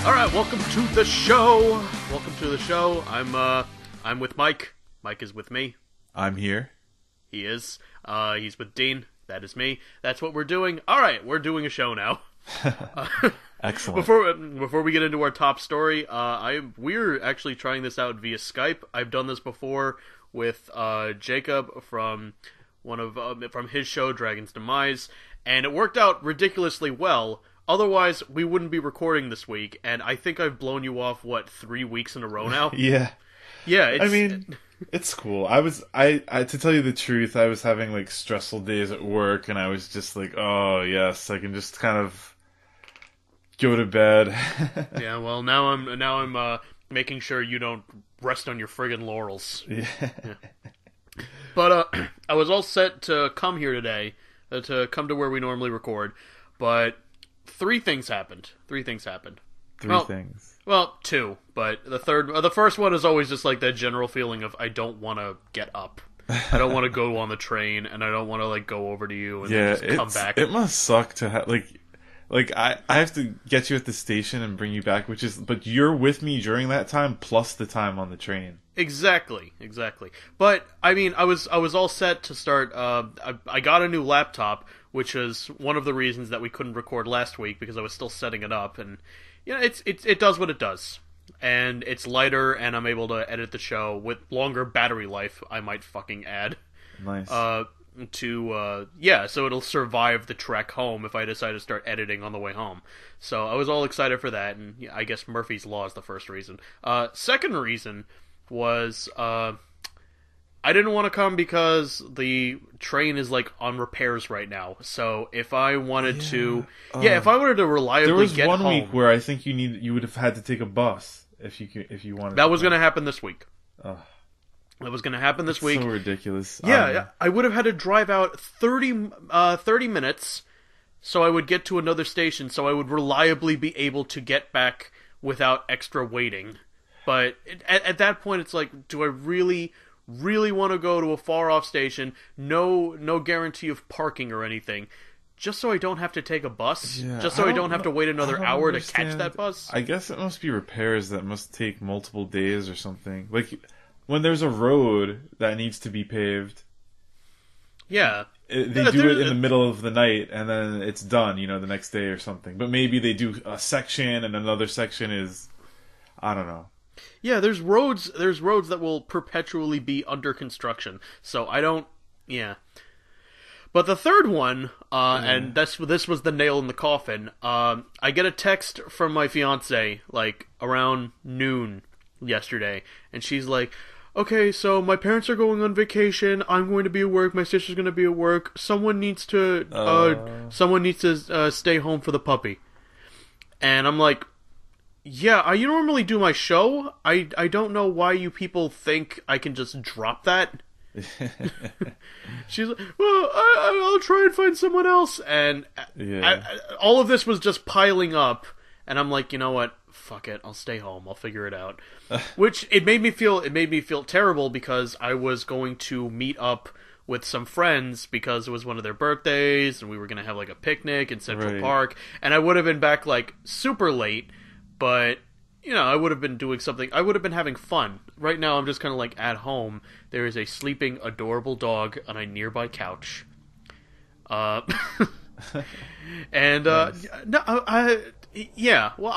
All right, welcome to the show. Welcome to the show. I'm with Mike. Mike is with me. I'm here. He is. He's with Dean. That is me. That's what we're doing. All right, we're doing a show now. Excellent. Before we get into our top story, we're actually trying this out via Skype. I've done this before with Jacob from from his show Dragon's Demise, and it worked out ridiculously well. Otherwise, we wouldn't be recording this week, and I think I've blown you off, 3 weeks in a row now? Yeah. Yeah, it's cool. I to tell you the truth, I was having, stressful days at work, and I was just like, oh, yes, I can just kind of go to bed. Yeah, well, now I'm making sure you don't rest on your friggin' laurels. Yeah. But, I was all set to come here today, to come to where we normally record, but three things happened. Three things. Well, two, but the first one is always just the general feeling of I don't want to get up. I don't want to go on the train, and I don't want to go over to you and then just come back. It must suck to have I have to get you at the station and bring you back, but you're with me during that time plus the time on the train. Exactly. But I mean, I was all set to start. I got a new laptop, which is one of the reasons that we couldn't record last week because I was still setting it up, and it does what it does, and it's lighter, and I'm able to edit the show with longer battery life. I might fucking add. Nice. So it'll survive the trek home if I decide to start editing on the way home. So I was all excited for that, and I guess Murphy's Law is the first reason. Second reason was I didn't want to come because the train is on repairs right now. So if I wanted to reliably there was get one home, week where I think you would have had to take a bus if you wanted. That was going to happen this week. Oh. That was going to happen this week. So ridiculous. Yeah, I would have had to drive out 30 minutes so I would get to another station so I would reliably be able to get back without extra waiting. But at that point, it's do I really want to go to a far-off station, no guarantee of parking or anything, just so I don't have to take a bus? Yeah, just so I don't have to wait another hour to catch that bus? I guess it must be repairs that must take multiple days or something. When there's a road that needs to be paved, yeah, they do it in the middle of the night and then it's done, the next day or something. But maybe they do a section and another section is, I don't know. Yeah, there's roads that will perpetually be under construction. So I don't, yeah. But the third one, and this was the nail in the coffin. I get a text from my fiance around noon yesterday, and she's like, "Okay, so my parents are going on vacation. I'm going to be at work. My sister's going to be at work. Someone needs to stay home for the puppy." And I'm like, "Yeah, I normally do my show. I don't know why you people think I can just drop that." She's like, "Well, I'll try and find someone else." And all of this was just piling up, and I'm like, you know what? Fuck it. I'll stay home. I'll figure it out. Which it made me feel terrible because I was going to meet up with some friends because it was one of their birthdays, and we were going to have a picnic in Central Park, and I would have been back super late. But, I would have been doing something. I would have been having fun. Right now, I'm just kind of at home. There is a sleeping, adorable dog on a nearby couch. And, nice. Well,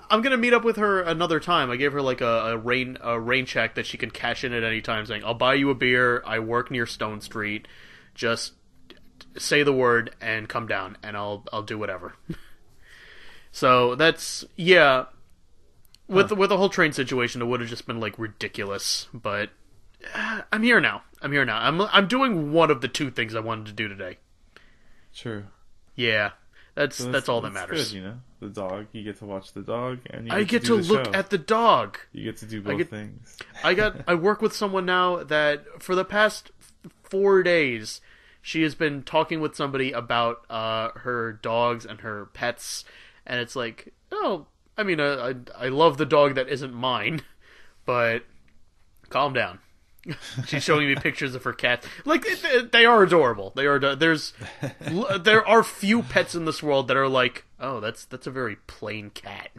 I'm gonna meet up with her another time. I gave her a rain check that she can cash in at any time, saying, "I'll buy you a beer. I work near Stone Street. Just say the word and come down, and I'll do whatever." So that's With the whole train situation, it would have just been ridiculous. But I'm here now. I'm doing one of the two things I wanted to do today. True. Yeah, that's all that matters. Good, the dog. You get to watch the dog, and I get to look at the dog. You get to do both things. I work with someone now that for the past 4 days, she has been talking with somebody about her dogs and her pets. And it's I love the dog that isn't mine, but calm down. She's showing me pictures of her cats. They are adorable. They are. There are few pets in this world that are oh, that's a very plain cat.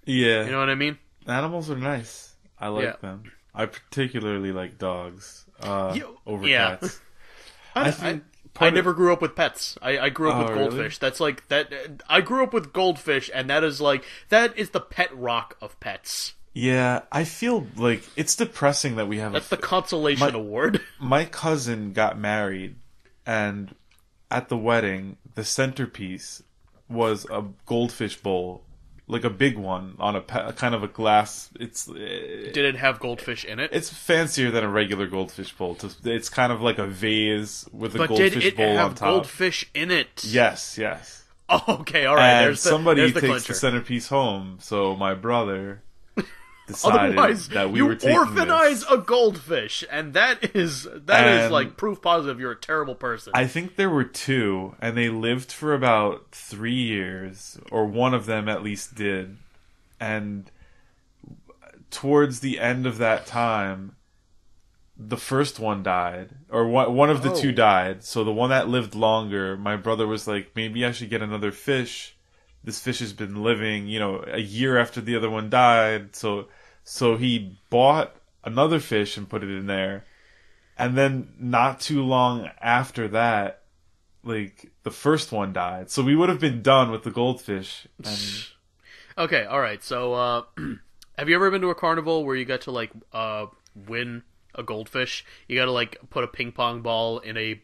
Yeah. You know what I mean? Animals are nice. I like them. I particularly like dogs over cats. I never grew up with pets. I grew up with goldfish. Really? That's like that. I grew up with goldfish, and that is the pet rock of pets. Yeah, I feel like it's depressing that we have. That's the consolation award. My cousin got married, and at the wedding, the centerpiece was a goldfish bowl. Like a big one on a kind of a glass. Did it have goldfish in it? It's fancier than a regular goldfish bowl. It's kind of like a vase with a goldfish bowl on top. But did it have goldfish in it? Yes. Oh, okay, all right. And somebody takes the centerpiece home, so my brother decided Otherwise, that we were taking orphanize a goldfish, and that is like proof positive you're a terrible person. I think there were 2, and they lived for about 3 years, or one of them at least did. And towards the end of that time, the first one died, or one of the 2 died. So the one that lived longer, my brother was like, maybe I should get another fish. This fish has been living, a year after the other one died. So he bought another fish and put it in there. And then not too long after that, like, the first one died. So we would have been done with the goldfish. And... Okay, alright. So, have you ever been to a carnival where you got to, like, win a goldfish? You got to, like, put a ping pong ball in a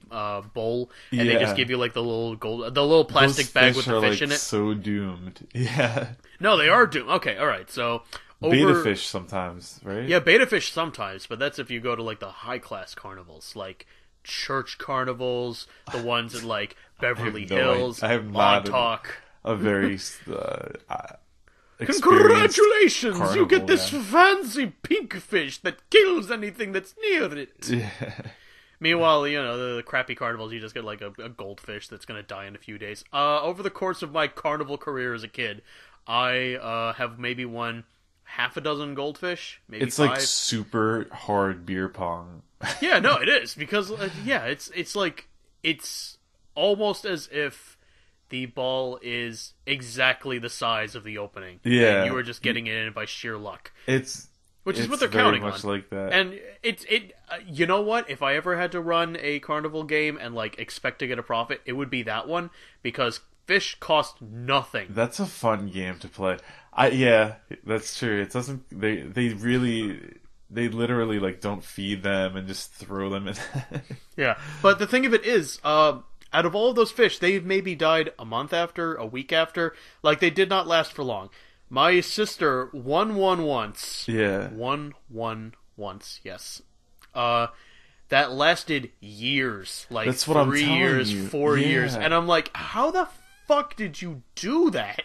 bowl, and they just give you, like, the little plastic bag with the fish in it? So doomed. Yeah. No, they are doomed. Okay, alright. So... Beta fish sometimes, right? Yeah, beta fish sometimes, but that's if you go to, like, the high-class carnivals, like church carnivals, the ones in, like, Beverly Hills, Montauk. A very Congratulations! You get this yeah. fancy pink fish that kills anything that's near it. Yeah. Meanwhile, the crappy carnivals, you just get, like, a goldfish that's going to die in a few days. Over the course of my carnival career as a kid, I have maybe won half a dozen goldfish, maybe it's 5. Like super hard beer pong. Yeah, no, it is because it's like it's almost as if the ball is exactly the size of the opening. Yeah, and you were just getting it in by sheer luck. Which is what they're counting on. It's very much like that. And you know what? If I ever had to run a carnival game and like expect to get a profit, it would be that one because fish cost nothing. That's a fun game to play. Yeah, that's true. It doesn't. They literally like don't feed them and just throw them in. Yeah, but the thing of it is, out of all of those fish, they've maybe died a month after, a week after. Like they did not last for long. My sister won one once. Yeah. Won once. Yes. That lasted years. Like that's what 3 years, 4 years, and I'm like, how the fuck did you do that?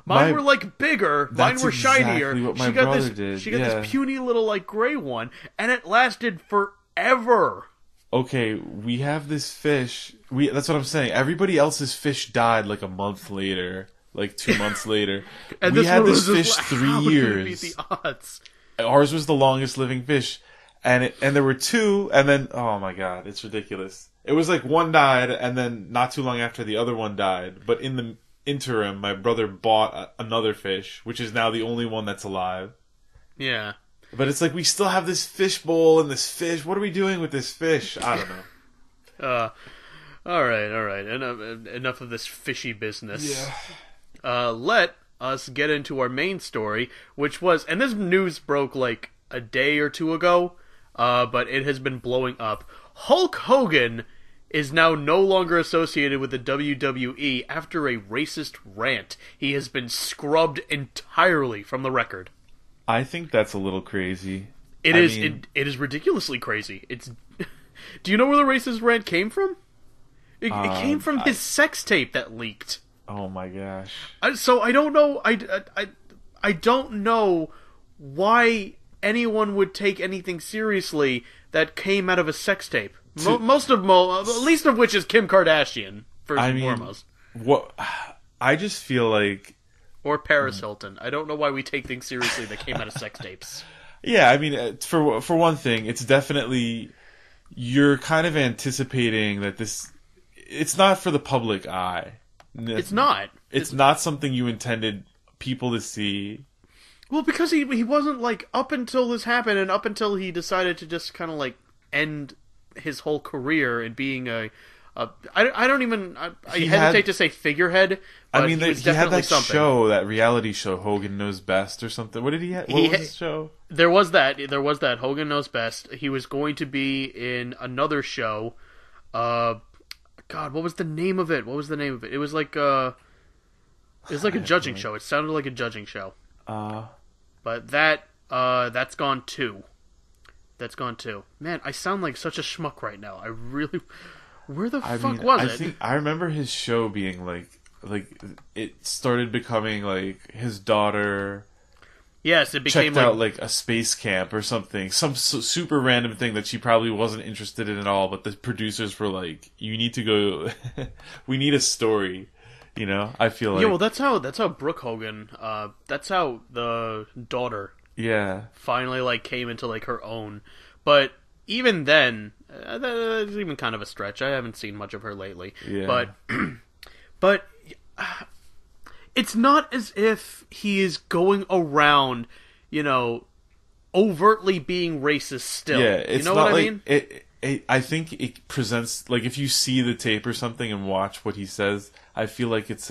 Mine were like bigger. Mine were shinier. Exactly what my brother did. She got this puny little like gray one, and it lasted forever. Okay, we have this fish. That's what I'm saying. Everybody else's fish died like a month later, like 2 months later. And we had this fish 3 years. Beat the odds? Ours was the longest living fish, and there were 2, and then oh my god, it's ridiculous. It was like one died, and then not too long after the other one died. But in the interim, my brother bought another fish, which is now the only one that's alive. Yeah. But it's like we still have this fish bowl and this fish. What are we doing with this fish? I don't know. All right. Enough of this fishy business. Yeah. Let us get into our main story, which was, and this news broke like a day or 2 ago, but it has been blowing up. Hulk Hogan is now no longer associated with the WWE after a racist rant. He has been scrubbed entirely from the record. I think that's a little crazy. It is ridiculously crazy. Do you know where the racist rant came from? It came from his sex tape that leaked. Oh my gosh. So I don't know. I don't know why anyone would take anything seriously that came out of a sex tape. Least of which is Kim Kardashian, first and foremost. I just feel like... Or Paris Hilton. I don't know why we take things seriously that came out of sex tapes. Yeah, I mean, for one thing, it's definitely... You're kind of anticipating that this... It's not for the public eye. It's not. It's not something you intended people to see. Well, because he wasn't, like, up until this happened and up until he decided to just kind of, like, end his whole career in being I don't even... I hesitate to say figurehead, but I mean, he had that something. show, that reality show, Hogan Knows Best or something. What did he have? What was his show? There was that. Hogan Knows Best. He was going to be in another show. God, what was the name of it? It was like a judging show. It sounded like a judging show. But that's gone too. That's gone too. Man, I sound like such a schmuck right now. I really... Where the fuck was it? I remember his show being like it started becoming like his daughter. Yes, it became checked out like a space camp or something, some super random thing that she probably wasn't interested in at all. But the producers were like, "You need to go. We need a story." You know, I feel like well, that's how Brooke Hogan. That's how the daughter. Yeah. Finally, like came into like her own, but even then. That's even kind of a stretch. I haven't seen much of her lately. Yeah. But it's not as if he is going around, overtly being racist still. Yeah, it's you know not what like, I mean? I think it presents, like, if you see the tape or something and watch what he says, I feel like it's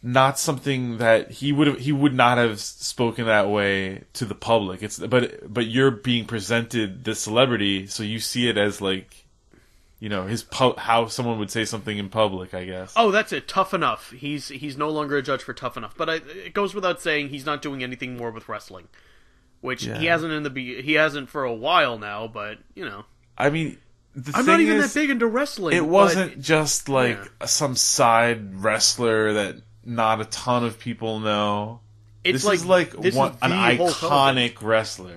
not something that he would not have spoken that way to the public. But you're being presented the celebrity, so you see it as like, how someone would say something in public, I guess. Oh, that's it. Tough Enough. He's no longer a judge for Tough Enough. But it goes without saying he's not doing anything more with wrestling, which he hasn't for a while now. But I mean. I'm not even that big into wrestling. It wasn't just like some side wrestler that not a ton of people know. This is an iconic wrestler.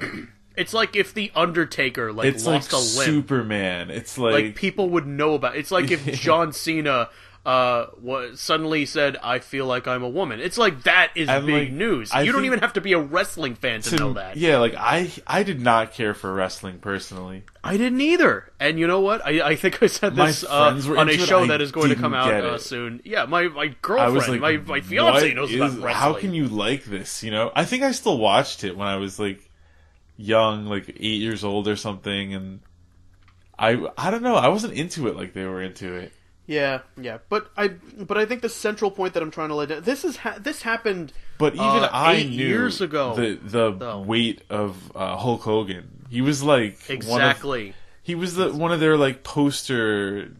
It's like if the Undertaker lost a limb. Superman. It's like people would know about it. It's like if John Cena suddenly said, "I feel like I'm a woman." It's like that is big news. You don't even have to be a wrestling fan to know that. Yeah, like I did not care for wrestling personally. I didn't either. And you know what? I think I said this on a show that is going to come out soon. Yeah, my girlfriend, like, my fiance knows about wrestling. How can you like this? I think I still watched it when I was like young, like 8 years old or something, and I don't know. I wasn't into it like they were into it. Yeah, but I think the central point that I'm trying to lay down, this happened. But even I 8 knew years ago the weight of Hulk Hogan. He was like he was one of their like poster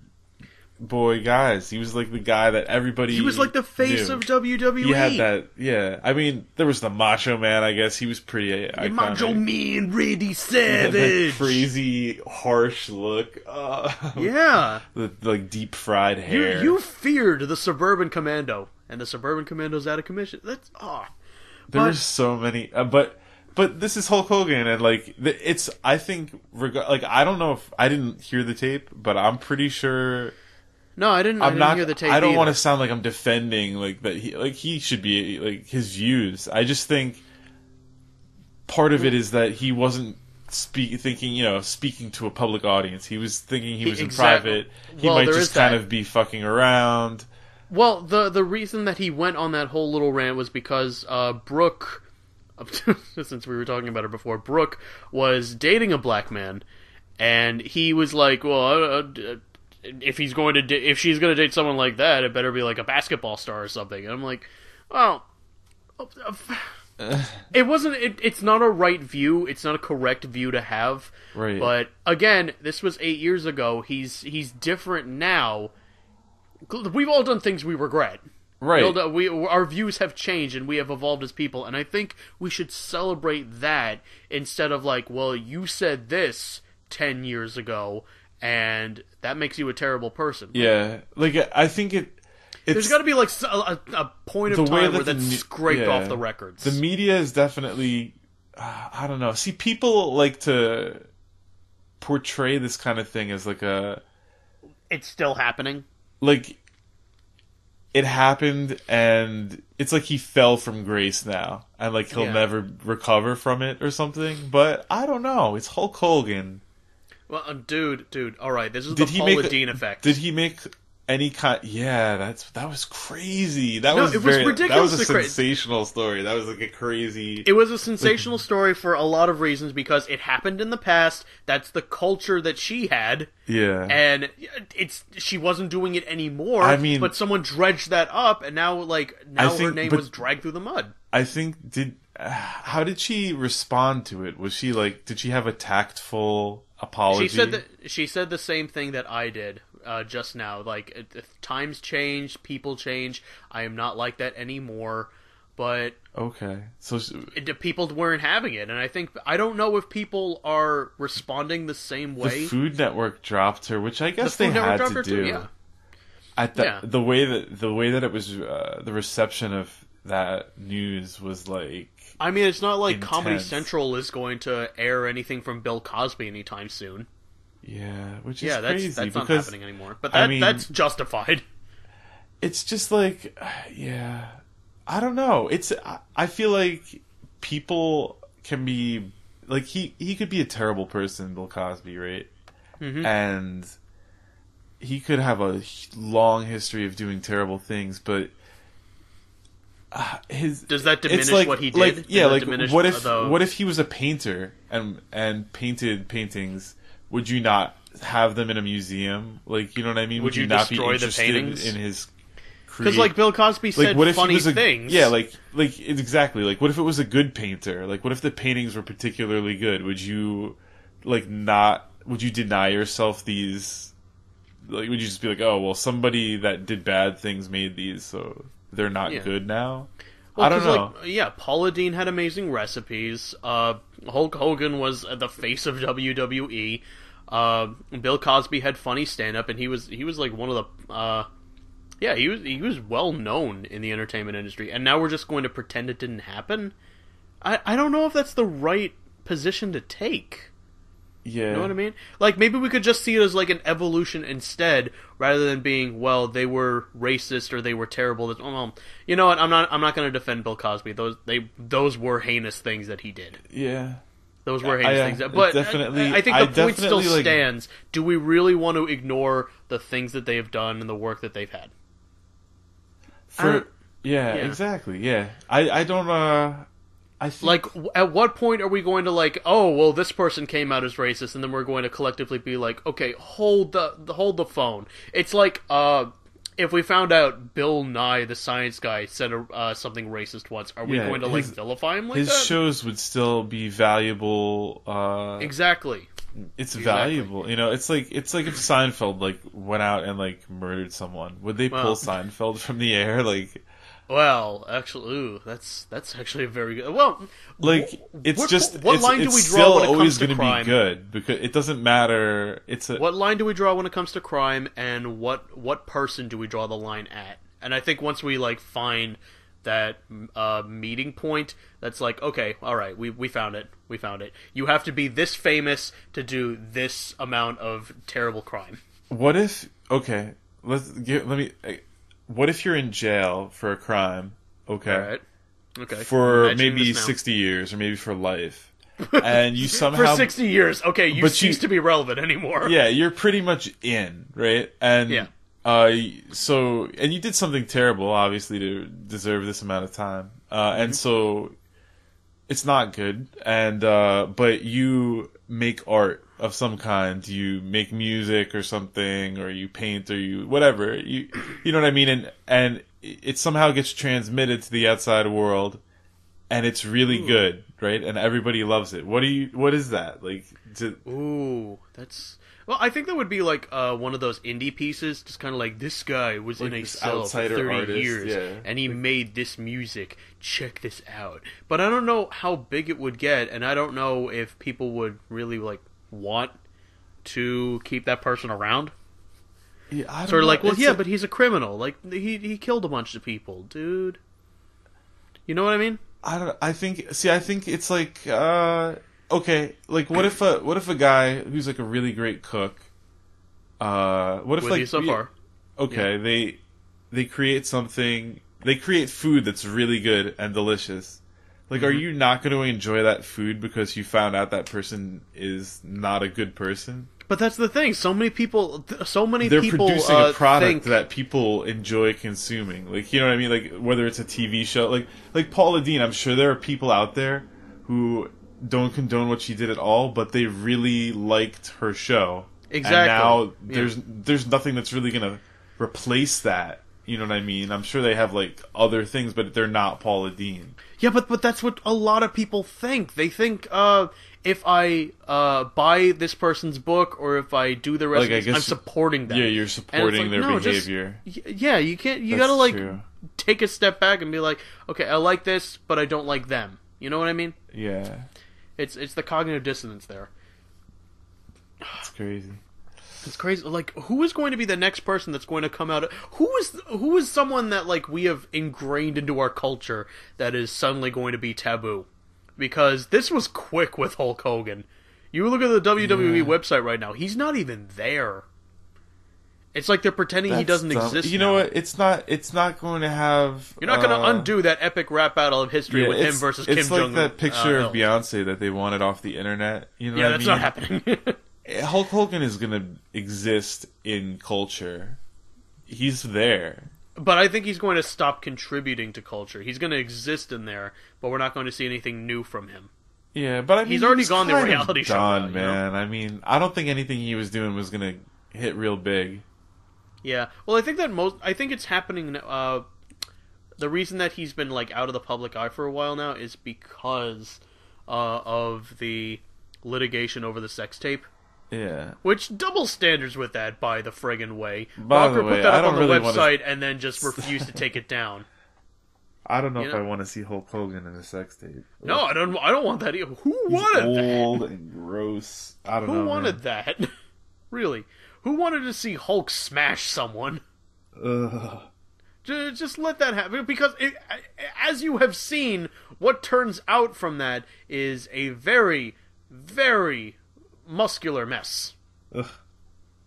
boy guys. He was like the guy that everybody. He was like the face of WWE. He had that. Yeah, I mean, there was the Macho Man. I guess he was pretty iconic. Macho Man, Randy Savage. That crazy, harsh look. Yeah, the like deep fried hair. You feared the Suburban Commando, and the Suburban Commando's out of commission. There were so many, But this is Hulk Hogan, and like it's. I think I don't know if I didn't hear the tape, but I'm pretty sure. No, I didn't hear the tape. I don't want to sound like I'm defending like that. He should be like his views. I just think part of it is that he wasn't speaking to a public audience. He was thinking he was in private. He might just kind of be fucking around. Well, the reason that he went on that whole little rant was because Brooke. Since we were talking about her before, Brooke was dating a black man, and he was like, "Well, if she's going to date someone like that, it better be like a basketball star or something." And I'm like, "Well, it wasn't. It's not a right view. It's not a correct view to have. Right. But again, this was 8 years ago. He's different now. We've all done things we regret." Right. Our views have changed and we have evolved as people, and I think we should celebrate that instead of like, well, you said this 10 years ago, and that makes you a terrible person. Yeah, like I think there's got to be like a point of time where that's scraped off the records. The media is definitely, I don't know. See, people like to portray this kind of thing as like it's still happening. Like. It happened, and it's like he fell from grace now, and like he'll never recover from it or something. But I don't know. It's Hulk Hogan. Well, dude, all right. This is the Paula Deen effect. Did he make any kind. Yeah, that was crazy. That No, was it was That was a ridiculously crazy. sensational story. That was like a crazy. It was a sensational story for a lot of reasons because it happened in the past. That's the culture that she had. Yeah, and she wasn't doing it anymore. I mean, but someone dredged that up, and now her name was dragged through the mud. I think how did she respond to it? Was she like, did she have a tactful apology? She said the same thing that I did just now. Like, times change, people change. I am not like that anymore. But okay, so people weren't having it, and I don't know if people are responding the same way. The Food Network dropped her, which I guess they had to do. Yeah. The way that it was, the reception of that news was like. I mean, it's not like intense. Comedy Central is going to air anything from Bill Cosby anytime soon. Yeah, which is crazy. That's not because, happening anymore. But that's justified. It's just like, yeah. I don't know. I feel like people can be like he could be a terrible person, Bill Cosby, right? Mm-hmm. And he could have a long history of doing terrible things, but does that diminish what he did? What if he was a painter and painted paintings? Would you not have them in a museum? Like, you know what I mean? Would you not destroy be interested the paintings? in his? Because like Bill Cosby said funny things. Yeah, like exactly. Like, what if it was a good painter? Like, what if the paintings were particularly good? Would you Would you deny yourself these? Like, would you just be like, oh well, somebody that did bad things made these, so they're not good now? Well, I don't know. Paula Deen had amazing recipes. Hulk Hogan was the face of WWE. Bill Cosby had funny stand-up, and he was like one of the. He was well known in the entertainment industry, and now we're just going to pretend it didn't happen. I don't know if that's the right position to take. Yeah, you know what I mean? Like, maybe we could just see it as like an evolution instead, rather than being, well, they were racist or they were terrible. Well, you know what? I'm not going to defend Bill Cosby. Those were heinous things that he did. Yeah. Those were heinous things. But definitely, I think the point still stands. Do we really want to ignore the things that they have done and the work that they've had? Exactly. Yeah, I don't. I think... Like, at what point are we going to like? Oh, well, this person came out as racist, and then we're going to collectively be like, okay, hold the phone. It's like if we found out Bill Nye, the science guy, said something racist once, are we going to like vilify him like that? His shows would still be valuable. Exactly. It's valuable, you know. It's like if Seinfeld like went out and like murdered someone, would they pull Seinfeld from the air? Like, well, actually, that's actually a very good. Well, like what line do we draw still when it always comes to crime? Be good because it doesn't matter. What line do we draw when it comes to crime, and what person do we draw the line at? And I think once we like find that meeting point, that's like, okay, all right, we found it. You have to be this famous to do this amount of terrible crime. What if what if you're in jail for a crime, okay? All right. Okay. For maybe 60 years or maybe for life. And you somehow for 60 years. Okay, you cease to be relevant anymore. Yeah, you're pretty much in, right? And yeah. And you did something terrible, obviously, to deserve this amount of time. And so it's not good. And but you make art of some kind. You make music or something, or you paint, or you whatever. You know what I mean? And it somehow gets transmitted to the outside world, and it's really good, right? And everybody loves it. What is that like? That's. Well, I think that would be like one of those indie pieces, just kind of like, this guy was like in a cell for 30 years, and he made this music. Check this out. But I don't know how big it would get, and I don't know if people would really like want to keep that person around. Yeah, I don't sort of know. Like, well, but he's a criminal. Like, he killed a bunch of people, dude. You know what I mean? I think it's like. Okay, like what if a guy who's like a really great cook, what if with like you so far? Okay, yeah. They create something. They create food that's really good and delicious. Like, are you not going to enjoy that food because you found out that person is not a good person? But that's the thing. So many people. They're producing a product think... that people enjoy consuming. Like, you know what I mean? Like, whether it's a TV show, like Paula Deen. I'm sure there are people out there who don't condone what she did at all, but they really liked her show. Exactly. And now there's nothing that's really gonna replace that. You know what I mean? I'm sure they have like other things, but they're not Paula Deen. Yeah, but that's what a lot of people think. They think if I buy this person's book or if I do the rest, of this, I'm supporting them. Yeah, you're supporting their behavior. Yeah, you can't. You gotta take a step back and be like, okay, I like this, but I don't like them. You know what I mean? Yeah. It's the cognitive dissonance there. It's crazy. It's crazy. Like, who is going to be the next person that's going to come out? Who is someone that like we have ingrained into our culture that is suddenly going to be taboo? Because this was quick with Hulk Hogan. You look at the WWE website right now; he's not even there. It's like they're pretending he doesn't exist. You know what? It's not going to have. You're not going to undo that epic rap battle of history with him versus Kim Jong-un. It's like that picture of Beyonce that they wanted off the internet. You know what I mean? That's not happening. Hulk Hogan is going to exist in culture. He's there. But I think he's going to stop contributing to culture. He's going to exist in there, but we're not going to see anything new from him. Yeah, but I mean, he's already gone the reality show now, man. You know? I mean, I don't think anything he was doing was going to hit real big. Yeah. Well, I think it's happening. The reason that he's been like out of the public eye for a while now is because of the litigation over the sex tape. Yeah. Which double standards with that, by the friggin' way. By the way, put that I up don't on the really website and then just refused to take it down. I don't know if I want to see Hulk Hogan in a sex tape. No, I don't want that either. Who wanted that? Old and gross. I don't know. Who wanted that? Really? Who wanted to see Hulk smash someone? Ugh. Just let that happen, because as you have seen, what turns out from that is a very, very muscular mess. Ugh.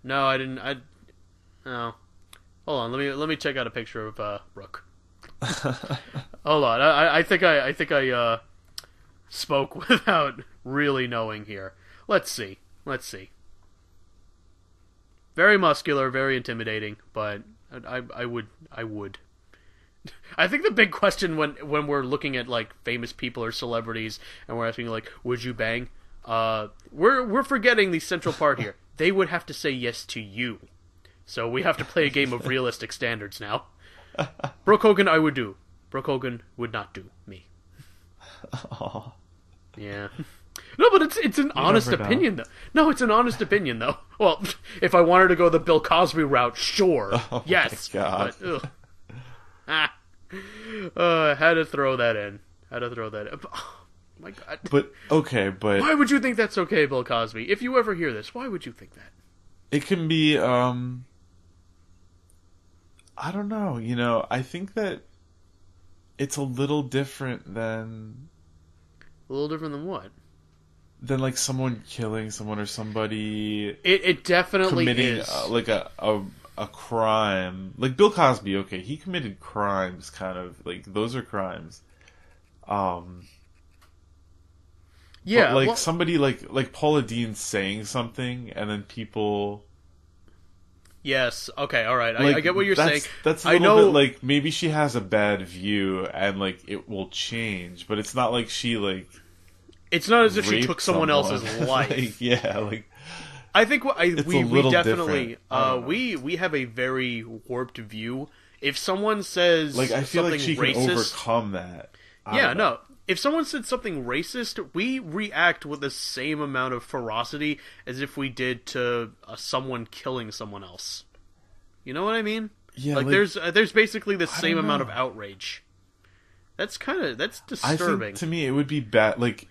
No, I didn't. No. Hold on. Let me check out a picture of Rook. Hold on. I think I spoke without really knowing here. Let's see. Very muscular, very intimidating, but I would. I think the big question when we're looking at like famous people or celebrities and we're asking like, would you bang? We're forgetting the central part here. They would have to say yes to you. So we have to play a game of realistic standards now. Brooke Hogan, I would do. Brooke Hogan would not do me. Aww. Yeah. No, but it's an honest opinion, though. No, it's an honest opinion, though. Well, if I wanted to go the Bill Cosby route, sure. Oh, yes. My God. But, had to throw that in. Oh, my God. But, okay, but... Why would you think that's okay, Bill Cosby? If you ever hear this, why would you think that? It can be, I don't know, I think that it's a little different than... A little different than what? Than, like, someone killing someone or somebody... It definitely committing, is. Like, a crime. Like, Bill Cosby, okay, he committed crimes, kind of. Like, those are crimes. Yeah, but, like, somebody like Paula Deen saying something, and then people... Yes, okay, alright, like, I get what you're saying. That's a little bit, like, maybe she has a bad view, and, like, it will change, but it's not like she, like... It's not as if she took someone else's life. Like, yeah, like... I think we definitely... we have a very warped view. If someone says like, I feel something like she racist... can overcome that. No. If someone said something racist, we react with the same amount of ferocity as if we did to someone killing someone else. You know what I mean? Yeah, like there's basically the same amount of outrage. That's disturbing. I think, to me, it would be bad. Like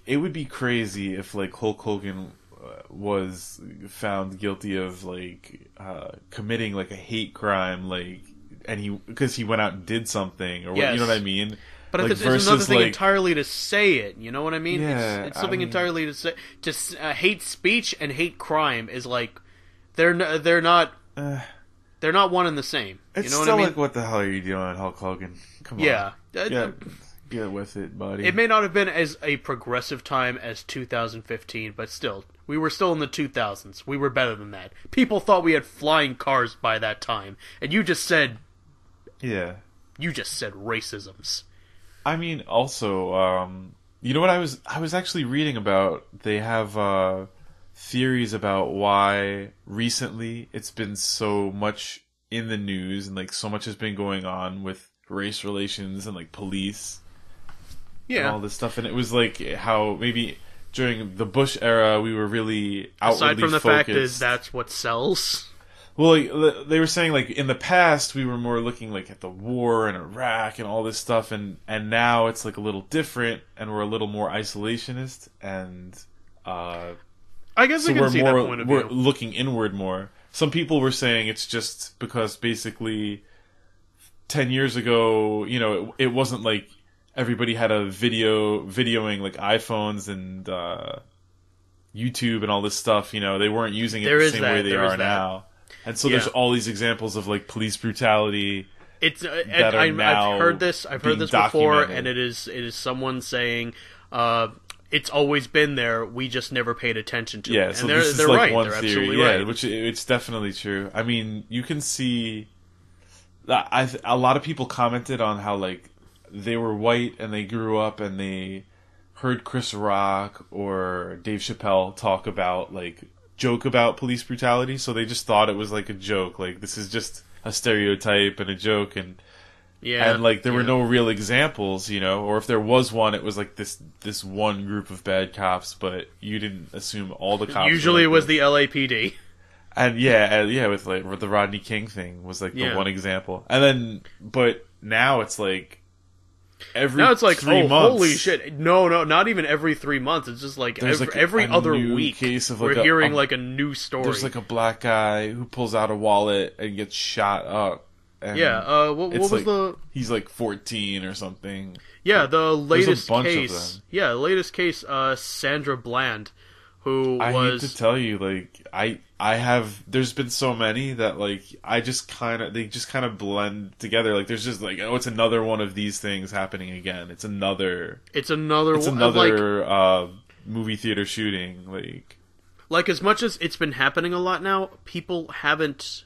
it would be crazy if like Hulk Hogan was found guilty of like committing like a hate crime, like, and because he went out and did something, or yes. You know what I mean? But like, it's another thing like, entirely to say it. You know what I mean? Yeah, it's something entirely to say. Just hate speech and hate crime is like they're not one and the same. It's you know still what I mean? like, what the hell are you doing, Hulk Hogan? Come on. Yeah. Get with it, buddy. It may not have been as a progressive time as 2015, but still, we were still in the 2000s. We were better than that. People thought we had flying cars by that time, and you just said... Yeah. You just said racisms. I mean, also, you know what I was actually reading about? They have theories about why recently it's been so much in the news and like so much has been going on with race relations and like police, and all this stuff. And it was like how maybe during the Bush era we were really outwardly aside from the focused. fact is that's what sells. Well, like, they were saying like in the past we were more looking like at the war in Iraq and all this stuff, and now it's like a little different, and we're a little more isolationist, and I guess so I can see that point of view. We're looking inward more. Some people were saying it's just because basically 10 years ago, you know, it wasn't like everybody had a videoing like iPhones and YouTube and all this stuff. You know, they weren't using it the same way they are now. And so there's all these examples of like police brutality. It's I've heard this before, and it is someone saying it's always been there. We just never paid attention to it. Yeah, so and this is they're like right. one They're theory. absolutely Yeah, right. which it's definitely true. I mean, you can see that a lot of people commented on how like they were white and they grew up and they heard Chris Rock or Dave Chappelle joke about police brutality, so they just thought it was like a joke, like this is just a stereotype and a joke, and like there were no real examples, you know, or if there was one, it was like this one group of bad cops, but you didn't assume all the cops. Usually it was the LAPD. And with the Rodney King thing was like the one example, and then but now it's like every 3 months. Holy shit! No, not even every 3 months. It's just like every other week. Case of we're hearing like a new story. There's like a black guy who pulls out a wallet and gets shot up. And what was like, the? He's like 14 or something. Yeah, the latest There's a bunch case. Of them. Yeah, the latest case. Sandra Bland, who I was. hate to tell you, like I have. There's been so many that like they just kind of blend together. Like there's just like, oh, it's another one of these things happening again. It's another movie theater shooting. Like as much as it's been happening a lot now, people haven't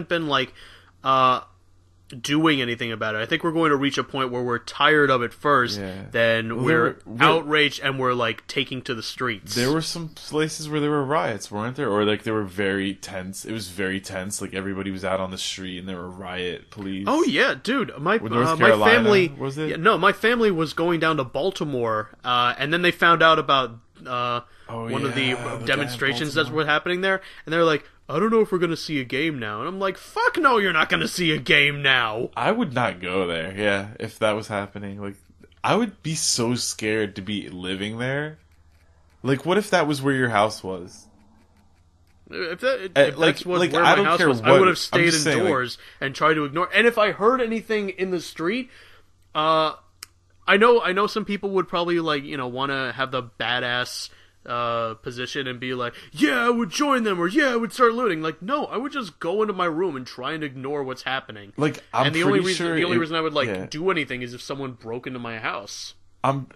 been like doing anything about it. I think we're going to reach a point where we're tired of it first, then we're outraged and we're like taking to the streets. There were some places where there were riots, weren't there? Or like they were very tense. It was very tense. Like everybody was out on the street and there were riot police. Oh yeah, dude. My Carolina, family was it? My family was going down to Baltimore, and then they found out about one of the demonstrations that were happening there, and they're like, I don't know if we're going to see a game now. And I'm like, fuck no, you're not going to see a game now. I would not go there, if that was happening. Like, I would be so scared to be living there. Like, what if that was where your house was? If that's where my house was, I would have stayed indoors and tried to ignore. And if I heard anything in the street, I know some people would probably want to have the badass position and be like, yeah, I would join them, or yeah, I would start looting. Like, no, I would just go into my room and try and ignore what's happening. Like, the only reason I would do anything is if someone broke into my house. I'm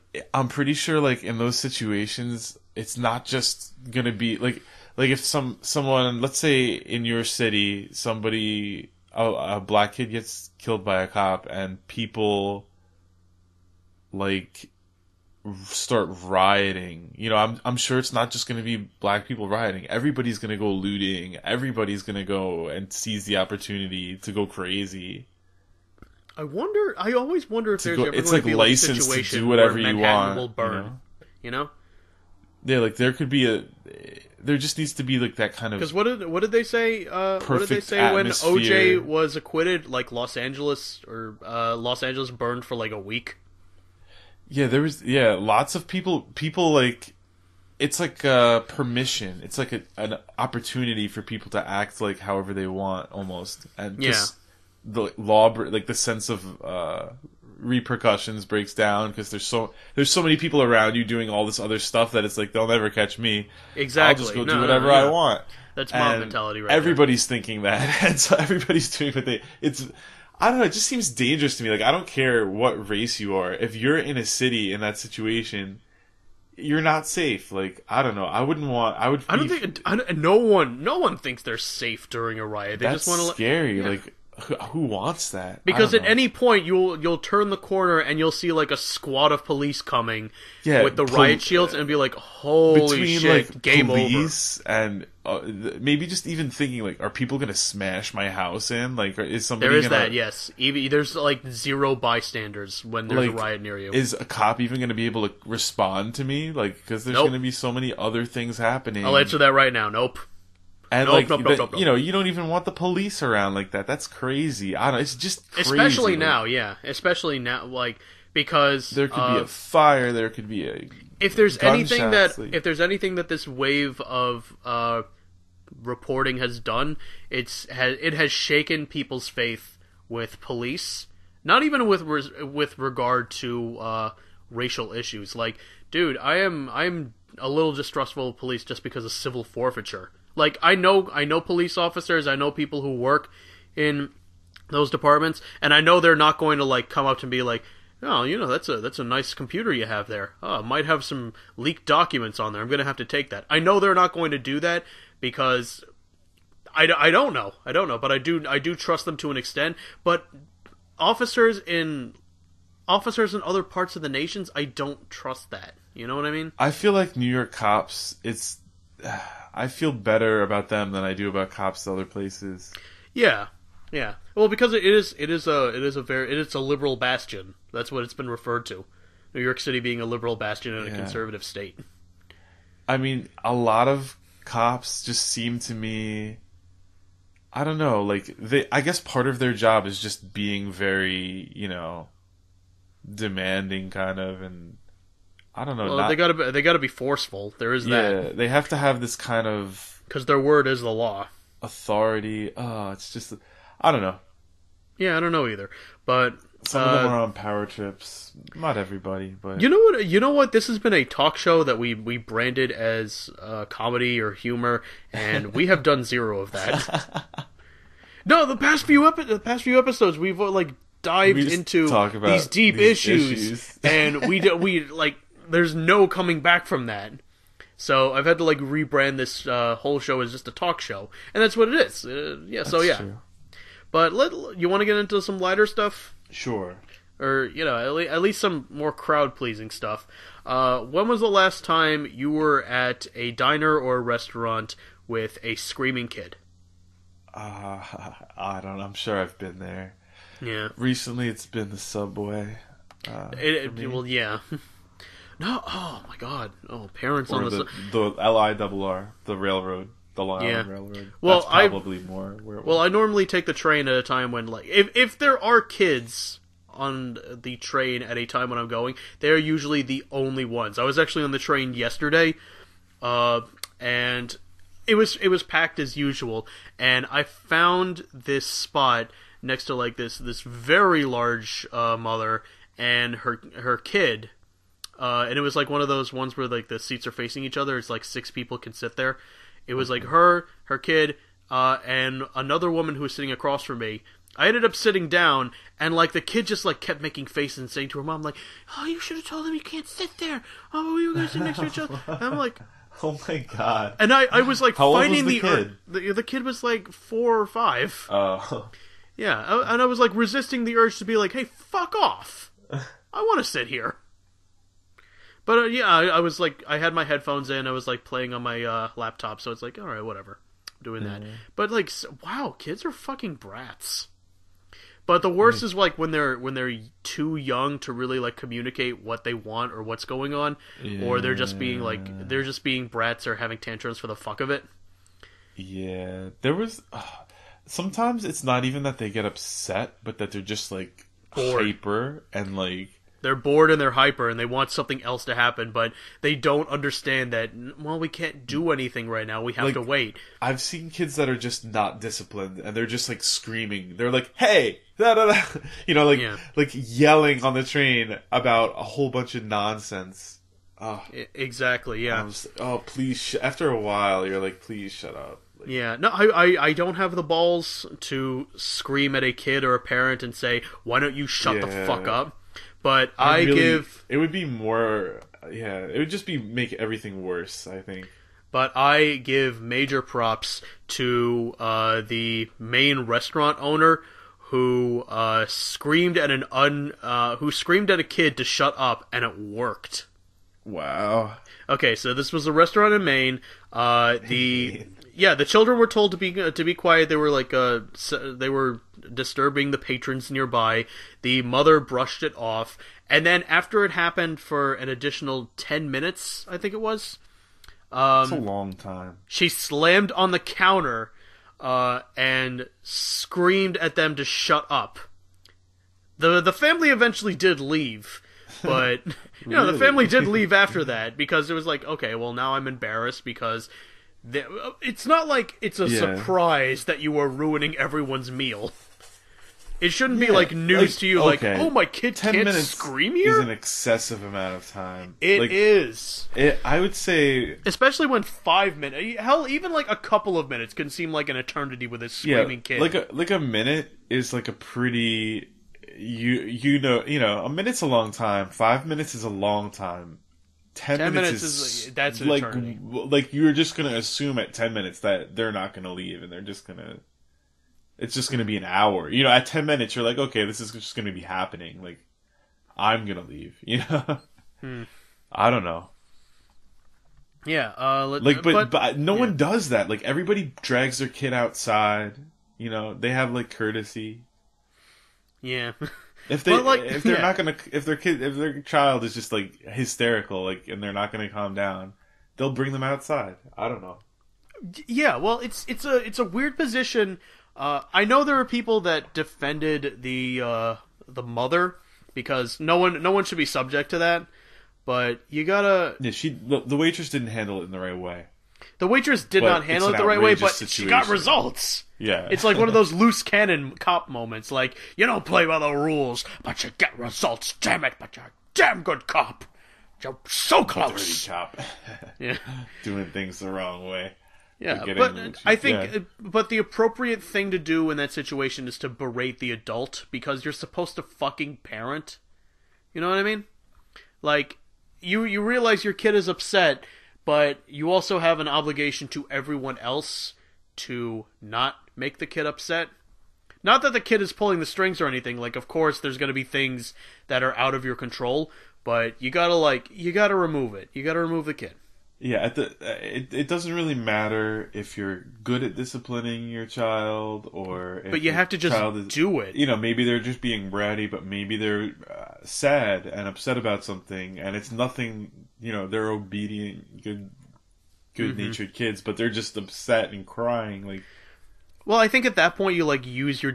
pretty sure like in those situations, it's not just gonna be like if someone, let's say in your city, somebody, a black kid gets killed by a cop, and people like start rioting. You know, I'm sure it's not just going to be black people rioting. Everybody's going to go looting. Everybody's going to go and seize the opportunity to go crazy. I always wonder if there's ever it's going to like be licensed a situation to do whatever where you Manhattan want. will burn. You know? Yeah, like there just needs to be like that kind of. Because what did they say? What did they say atmosphere. when OJ was acquitted? Like Los Angeles burned for like a week. Yeah, there was lots of people like, it's like permission. It's like an opportunity for people to act like however they want almost, and just the law, like the sense of repercussions breaks down because there's so many people around you doing all this other stuff that it's like they'll never catch me. Exactly, I'll just go do whatever I want. That's mob mentality, right? Everybody's thinking that, and so everybody's doing what I don't know. It just seems dangerous to me. Like, I don't care what race you are. If you're in a city in that situation, you're not safe. Like, I don't know. I wouldn't want. I would. I don't think. No one thinks they're safe during a riot. They that's just want to. Scary. Yeah. Like, who wants that? Because at any point you'll turn the corner and you'll see like a squad of police coming with the riot shields and be like, holy shit, like, game police over. And maybe just even thinking like, are people gonna smash my house in? Like, is somebody there is gonna... that, yes. There's like zero bystanders when there's a riot near you. Is a cop even gonna be able to respond to me? Like, because there's gonna be so many other things happening. I'll answer that right now. Nope. And nope. You know, you don't even want the police around like that. That's crazy. I don't know. It's just crazy. Especially now, yeah. Especially now, like, because there could be a fire. There could be a if there's anything that this wave of reporting has done, it has shaken people's faith with police. Not even with regard to racial issues. Like, dude, I'm a little distrustful of police just because of civil forfeiture. Like, I know police officers, I know people who work in those departments, and I know they're not going to, like, come up to me and be like, oh, you know, that's a nice computer you have there. Oh, it might have some leaked documents on there. I'm going to have to take that. I know they're not going to do that because I don't know, but I do trust them to an extent. But officers in other parts of the nations, I don't trust that. You know what I mean? I feel like New York cops, I feel better about them than I do about cops to other places. Yeah. Well, because it is a liberal bastion. That's what it's been referred to. New York City being a liberal bastion in a conservative state. I mean, a lot of cops just seem to me, I don't know, like I guess part of their job is just being very, you know, demanding kind of, and I don't know. Well, they gotta be forceful. There is that. Yeah, they have to have this kind of, because their word is the law. Authority. Oh, it's just, I don't know. Yeah, I don't know either. But some of them are on power trips. Not everybody, but you know what? This has been a talk show that we branded as comedy or humor, and we have done zero of that. No, the past few episodes we've like dived into these deep issues, and we like. There's no coming back from that. So I've had to like rebrand this whole show as just a talk show, and that's what it is. That's true. But you want to get into some lighter stuff? Sure. Or at least some more crowd pleasing stuff. When was the last time you were at a diner or a restaurant with a screaming kid? I don't know. I'm sure I've been there. Yeah. Recently, it's been the subway. Well, yeah. No, oh my God! Oh, parents or on the LIRR, the railroad, the Long Island Railroad. Well, that's probably more. I normally take the train at a time when, like, if there are kids on the train at a time when I'm going, they're usually the only ones. I was actually on the train yesterday, and it was packed as usual, and I found this spot next to like this very large mother and her kid. And it was like one of those ones where like the seats are facing each other. It's like 6 people can sit there. It was like her kid, and another woman who was sitting across from me. I ended up sitting down, and like the kid just like kept making faces and saying to her mom like, "Oh, you should have told him you can't sit there. Oh, we were going to sit next to each other." And I'm like, "Oh my God!" And I was like, how fighting old was the kid? The kid was like 4 or 5. Oh. Yeah, and I was like resisting the urge to be like, "Hey, fuck off! I want to sit here." But I was like, I had my headphones in. I was like playing on my laptop, so it's like, all right, whatever, I'm doing that. But like, wow, kids are fucking brats. But the worst is like when they're too young to really like communicate what they want or what's going on, or they're just being brats or having tantrums for the fuck of it. Yeah, there was. Sometimes it's not even that they get upset, but that they're just like hyper and like. They're bored and they're hyper and they want something else to happen, but they don't understand that, well, we can't do anything right now. We have to wait. I've seen kids that are just not disciplined and they're just like screaming. They're like, "Hey!" Da, da, da. You know, like yelling on the train about a whole bunch of nonsense. Oh. Exactly, yeah. Please. After a while, you're like, please shut up. Yeah, no, I don't have the balls to scream at a kid or a parent and say, why don't you shut the fuck up? But it would be more, it would just make everything worse, I think. But I give major props to the main restaurant owner who screamed at a kid to shut up, and it worked. Wow. Okay, so this was a restaurant in Maine. The children were told to be quiet. They were they were disturbing the patrons nearby. The mother brushed it off, and then after it happened for an additional 10 minutes, I think it was. That's a long time. She slammed on the counter and screamed at them to shut up. The family eventually did leave, but Really? the family did leave after that because it was like, okay, well now I'm embarrassed because it's not like it's a surprise that you are ruining everyone's meal. It shouldn't be like news to you, okay. like, oh, my kid 10 can't minutes scream here? Is an excessive amount of time. It is. I would say... Especially when 5 minutes... Hell, even like a couple of minutes can seem like an eternity with a screaming kid. Like a minute is like a pretty... a minute's a long time. 5 minutes is a long time. 10 minutes is that's an eternity. Like, you're just going to assume at 10 minutes that they're not going to leave and they're just going to... It's just going to be an hour. At 10 minutes, you're like, okay, this is just going to be happening. Like, I'm going to leave, I don't know. Yeah. But no one does that. Like, everybody drags their kid outside. They have, like, courtesy. Yeah. If their child is just, like, hysterical, like, and they're not going to calm down, they'll bring them outside. I don't know. Yeah, well, it's a weird position. I know there are people that defended the mother because no one should be subject to that, but you gotta. Yeah, the waitress didn't handle it in the right way. The waitress did not handle it the right way, but she got results. Yeah, it's like one of those loose cannon cop moments. Like, you don't play by the rules, but you get results. Damn it! But you're a damn good cop. You're so close. Dirty cop. Yeah, doing things the wrong way. Yeah, but I think, but the appropriate thing to do in that situation is to berate the adult because you're supposed to fucking parent. You know what I mean? Like, you realize your kid is upset, but you also have an obligation to everyone else to not make the kid upset. Not that the kid is pulling the strings or anything. Like, of course, there's going to be things that are out of your control, but you gotta remove it. You gotta remove the kid. Yeah, it doesn't really matter if you're good at disciplining your child or if but you have to just do it. Maybe they're just being bratty, but maybe they're sad and upset about something, and it's nothing. They're obedient, good-natured kids, but they're just upset and crying. Like, well, I think at that point you use your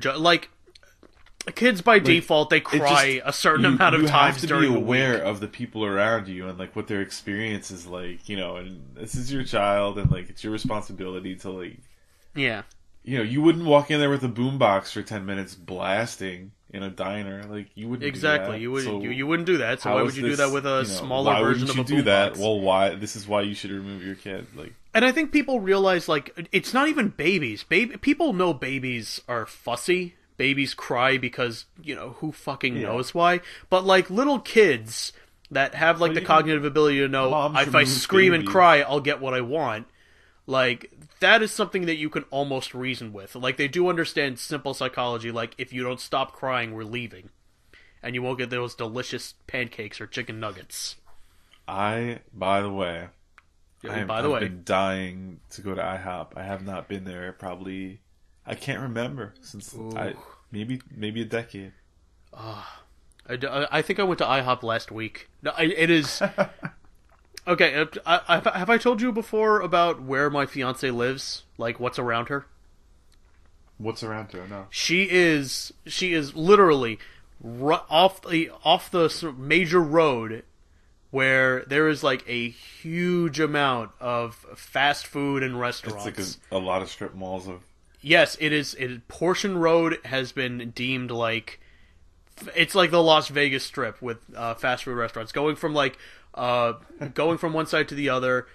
kids by default they cry a certain amount of times during the week. You have to be aware of the people around you and like what their experience is like, and this is your child and like it's your responsibility to like. Yeah. You wouldn't walk in there with a boombox for 10 minutes blasting in a diner, like you wouldn't. Exactly, do that. you wouldn't do that. So why would you do that with a smaller version of a boombox? Why would you do that? Well, why? This is why you should remove your kid. Like, and I think people realize like it's not even babies. People know babies are fussy. Babies cry because, who fucking knows why. But, like, little kids that have, like, the cognitive ability to know, if I scream and cry, I'll get what I want. Like, that is something that you can almost reason with. Like, they do understand simple psychology, like, if you don't stop crying, we're leaving. And you won't get those delicious pancakes or chicken nuggets. By the way, I've been dying to go to IHOP. I have not been there probably... I can't remember since maybe a decade. I think I went to IHOP last week. No, it is okay. Have I told you before about where my fiance lives? Like what's around her? What's around her? No. She is literally off the major road where there is like a huge amount of fast food and restaurants. It's like a lot of strip malls of. Yes, it is. Portion Road has been deemed like it's like the Las Vegas Strip with fast food restaurants going from one side to the other,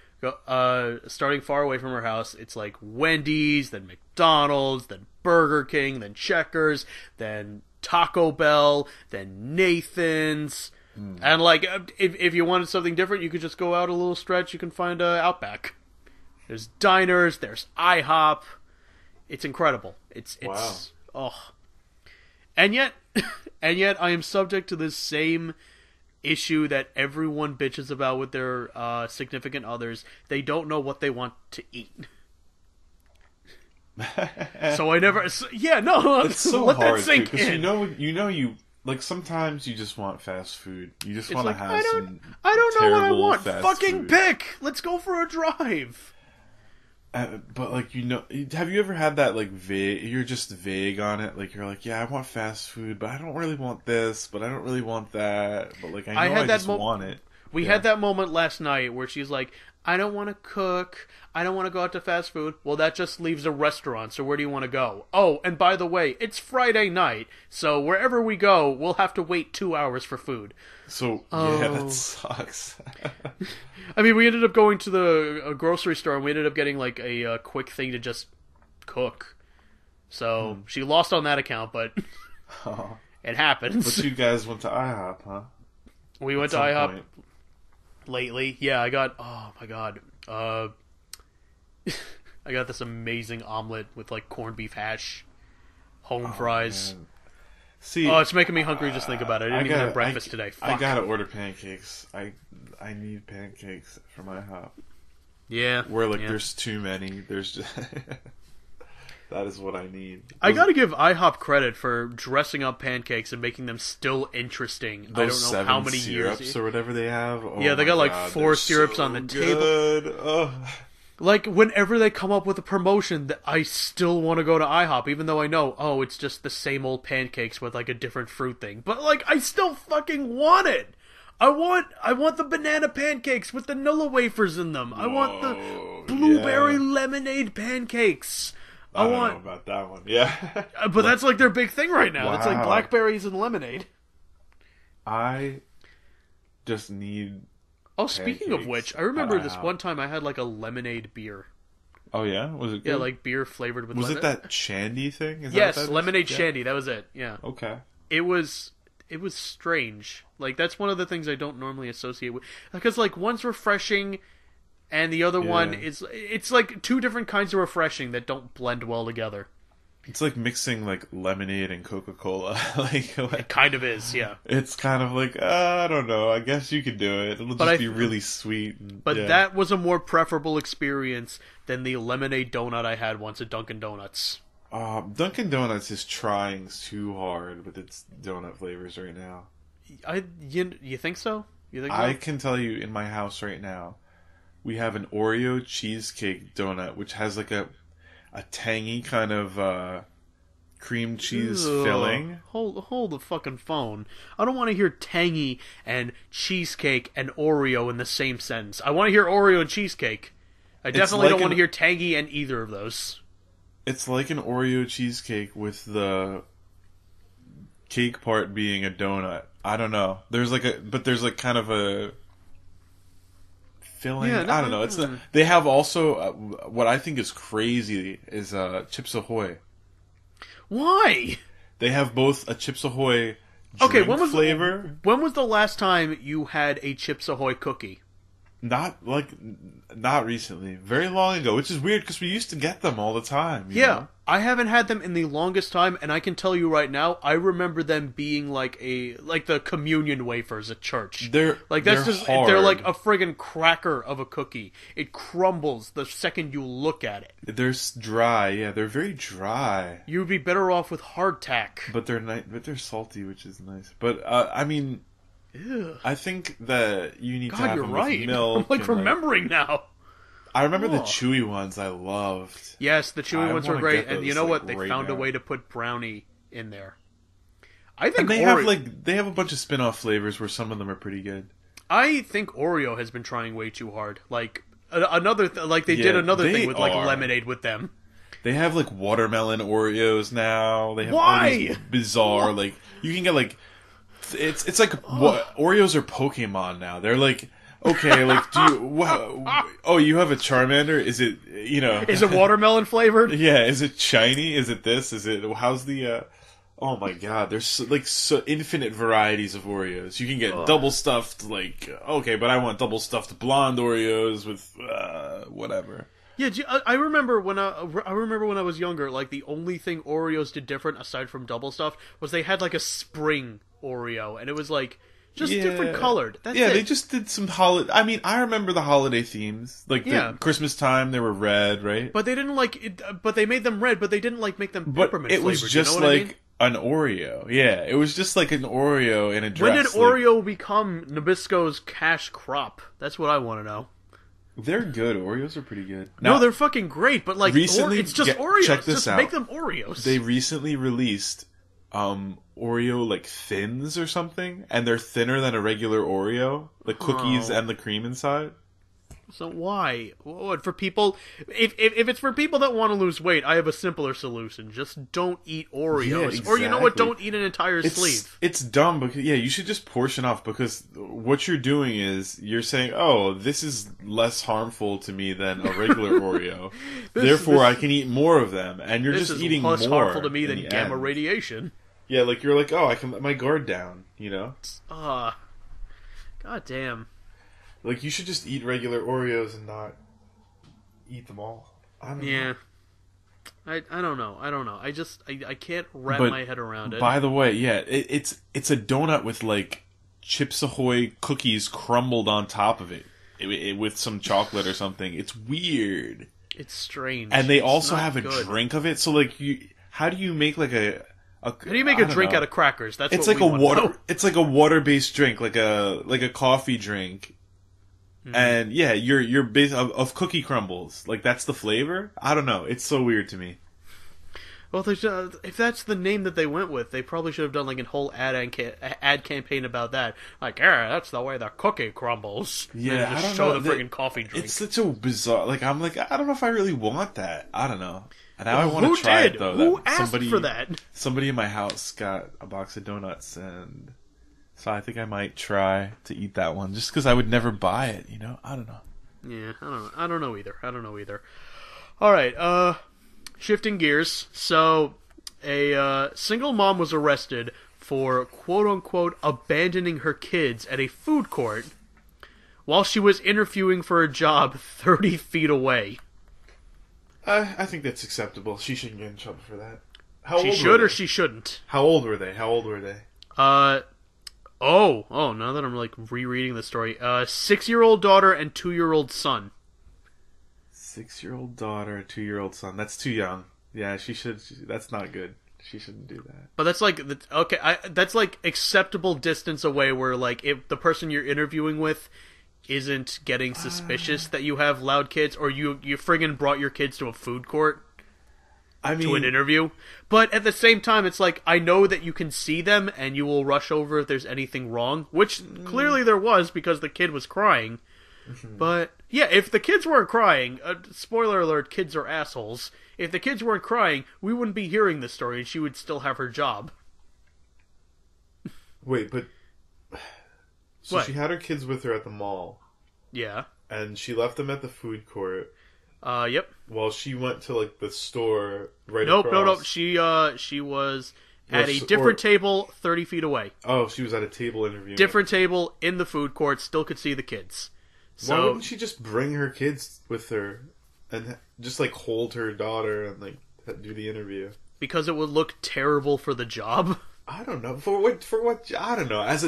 Starting far away from her house, it's like Wendy's, then McDonald's, then Burger King, then Checkers, then Taco Bell, then Nathan's. And like, if you wanted something different, you could just go out a little stretch. You can find Outback. There's diners. There's IHOP. It's incredible. It's wow. Oh, and yet I am subject to this same issue that everyone bitches about with their significant others. They don't know what they want to eat. So I never. Yeah, no. It's so let hard that sink because in. you like sometimes you just want fast food. You just want to have I some. I don't know what I want. food. Fucking pick. Let's go for a drive. But like have you ever had that like vague? You're just vague on it. Like you're like, yeah, I want fast food, but I don't really want this, but I don't really want that. But like I just want it. We had that moment last night where she's like, I don't want to cook. I don't want to go out to fast food. Well, that just leaves a restaurant, so where do you want to go? Oh, and by the way, it's Friday night, so wherever we go, we'll have to wait 2 hours for food. So, yeah, that sucks. I mean, we ended up going to the grocery store, and we ended up getting like a quick thing to just cook. So, she lost on that account, but it happens. But you guys went to IHOP, huh? We went to IHOP lately. Yeah, I got, oh my god, I got this amazing omelet with like corned beef hash, home fries. Man. See, it's making me hungry just think about it. I didn't even have breakfast today. Fuck. I gotta order pancakes. I need pancakes from IHOP. Yeah. Where like there's too many. There's just that is what I need. I gotta give IHOP credit for dressing up pancakes and making them still interesting. I don't know how many syrups or whatever they have. Oh yeah, they got like 4 syrups on the table. Oh. Like, whenever they come up with a promotion, I still want to go to IHOP, even though I know, it's just the same old pancakes with, like, a different fruit thing. But, like, I still fucking want it! I want the banana pancakes with the Nilla wafers in them. I want the blueberry lemonade pancakes. I don't know about that one. Yeah. But that's, like, their big thing right now. Wow. It's, like, blackberries and lemonade. I just need... Oh, speaking of which, I remember this one time I had like a lemonade beer. Oh yeah? Was it good? Yeah, like beer flavored with lemon. Was it that shandy thing? Yes, lemonade shandy, that was it. Yeah. Okay. It was strange. Like that's one of the things I don't normally associate with because like one's refreshing and the other one is it's like two different kinds of refreshing that don't blend well together. It's like mixing like lemonade and Coca-Cola. like it kind of is, yeah. It's kind of like I don't know. I guess you could do it. It'll just be really sweet. But that was a more preferable experience than the lemonade donut I had once at Dunkin' Donuts. Dunkin' Donuts is trying too hard with its donut flavors right now. You think so? I can tell you in my house right now, we have an Oreo cheesecake donut, which has like a tangy kind of cream cheese filling. Hold the fucking phone. I don't want to hear tangy and cheesecake and Oreo in the same sentence. I want to hear Oreo and cheesecake. I definitely don't want to hear tangy and either of those. It's like an Oreo cheesecake with the cake part being a donut. I don't know. There's like kind of a filling. Yeah, I don't know. It's they have also what I think is crazy is Chips Ahoy. Why? They have both a Chips Ahoy drink flavor. When was the last time you had a Chips Ahoy cookie? Not recently. Very long ago, which is weird because we used to get them all the time. You know? I haven't had them in the longest time, and I can tell you right now, I remember them being like the communion wafers at church. They're like hard. They're like a friggin' cracker of a cookie. It crumbles the second you look at it. They're dry. Yeah, they're very dry. You'd be better off with hardtack. But they're salty, which is nice. But I mean. Ew. I think that you need to have them with milk. I'm remembering now. I remember the chewy ones I loved. Yes, the chewy ones were great, and you know what? They found a way to put brownie in there. I think they have a bunch of spin-off flavors where some of them are pretty good. I think Oreo has been trying way too hard. Like another did another thing with like lemonade with them. They have like watermelon Oreos now. They have all these bizarre like you can get like. It's like what Oreos are Pokemon now. They're like Okay, like, do you... Wow, oh, you have a Charmander? Is it, you know... Is it watermelon flavored? Yeah, is it shiny? Is it this? Is it... How's the, Oh my god, there's so infinite varieties of Oreos. You can get double stuffed, like, okay, but I want double stuffed blonde Oreos with, whatever. Yeah, I remember when I was younger, like, the only thing Oreos did different, aside from double stuffed, was they had, like, a spring Oreo, and it was, like, just different colored. That's it. They just did some holiday... I mean, I remember the holiday themes. Like, the Christmas time, they were red, right? But they didn't, like... But they made them red, but they didn't, like, make them peppermint flavored. But it was just, you know like... I mean? An Oreo, yeah. It was just like an Oreo in a dress. When did Oreo become Nabisco's cash crop? That's what I want to know. They're good. Oreos are pretty good. Now, no, they're fucking great, but like, it's just Oreos. Check this out. Make them Oreos. They recently released Oreo like thins or something, and they're thinner than a regular Oreo. The cookies and the cream inside. So why? What, for people? If it's for people that want to lose weight, I have a simpler solution. Just don't eat Oreos, yeah, exactly. Or you know what? Don't eat an entire sleeve. It's dumb because you should just portion off, because what you're doing is you're saying, oh, this is less harmful to me than a regular Oreo, therefore I can eat more of them, and you're just eating more. This is less harmful to me than gamma radiation. Yeah, like you're like, oh, I can let my guard down, you know? God damn. Like, you should just eat regular Oreos and not eat them all. I don't know. I don't know. I can't wrap my head around it. By the way, yeah, it's a donut with, like, Chips Ahoy cookies crumbled on top of it with some chocolate or something. It's weird. It's strange. And they also have a drink of it. So, like, how do you make, like, how do you make a drink out of crackers? That's it's what like a water. It's like a water-based drink, like a coffee drink. Mm-hmm. And yeah, you're based of cookie crumbles. Like, that's the flavor? I don't know. It's so weird to me. Well, if that's the name that they went with, they probably should have done like a whole ad campaign about that. Like, that's the way the cookie crumbles. Yeah, and just show the friggin' coffee drink. It's such a bizarre. Like, I'm like, I don't know if I really want that. I don't know. And now I want to try it though. Who asked for that? Somebody in my house got a box of donuts, and so I think I might try to eat that one, just because I would never buy it, you know? I don't know. Yeah, I don't know either. All right, shifting gears. So, a single mom was arrested for quote-unquote abandoning her kids at a food court while she was interviewing for a job 30 feet away. I think that's acceptable. She shouldn't get in trouble for that. She should or she shouldn't? How old were they? Oh, now that I'm like rereading the story, 6-year-old daughter and 2-year-old son. 6-year-old daughter, 2-year-old son. That's too young. Yeah, that's not good. She shouldn't do that. But that's like, that's like acceptable distance away where like if the person you're interviewing with isn't getting suspicious that you have loud kids, or you friggin' brought your kids to a food court. To an interview. But at the same time, it's like, I know that you can see them and you will rush over if there's anything wrong, which clearly there was because the kid was crying. Mm-hmm. But, yeah, if the kids weren't crying, spoiler alert, kids are assholes. If the kids weren't crying, we wouldn't be hearing this story and she would still have her job. Wait, but... So what? She had her kids with her at the mall. Yeah. And she left them at the food court. Yep. Well, she went to, like, the store across. Nope. She was at a different table 30 feet away. Oh, she was at a table interviewing. Different table in the food court, still could see the kids. So, why wouldn't she just bring her kids with her and just, like, hold her daughter and, like, do the interview? Because it would look terrible for the job. I don't know. For what? I don't know. At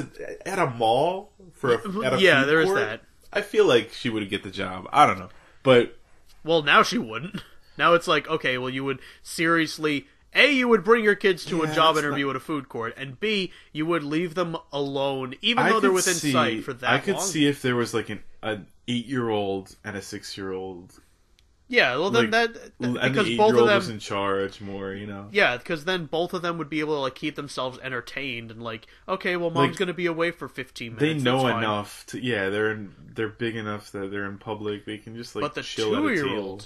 a mall? At a food court? There's that. I feel like she would get the job. I don't know. But... Well, now she wouldn't. Now it's like, okay, well, you would seriously... A, you would bring your kids to a job interview at a food court, and B, you would leave them alone, even though they're within sight for that long. I could see if there was, like, an 8-year-old and a 6-year-old... Yeah, well, then and because the both of them was in charge more, you know. Yeah, because then both of them would be able to like keep themselves entertained and like, okay, well, mom's going to be away for 15 minutes. They know enough to, they're big enough that they're in public. They can just like but the chill at a table.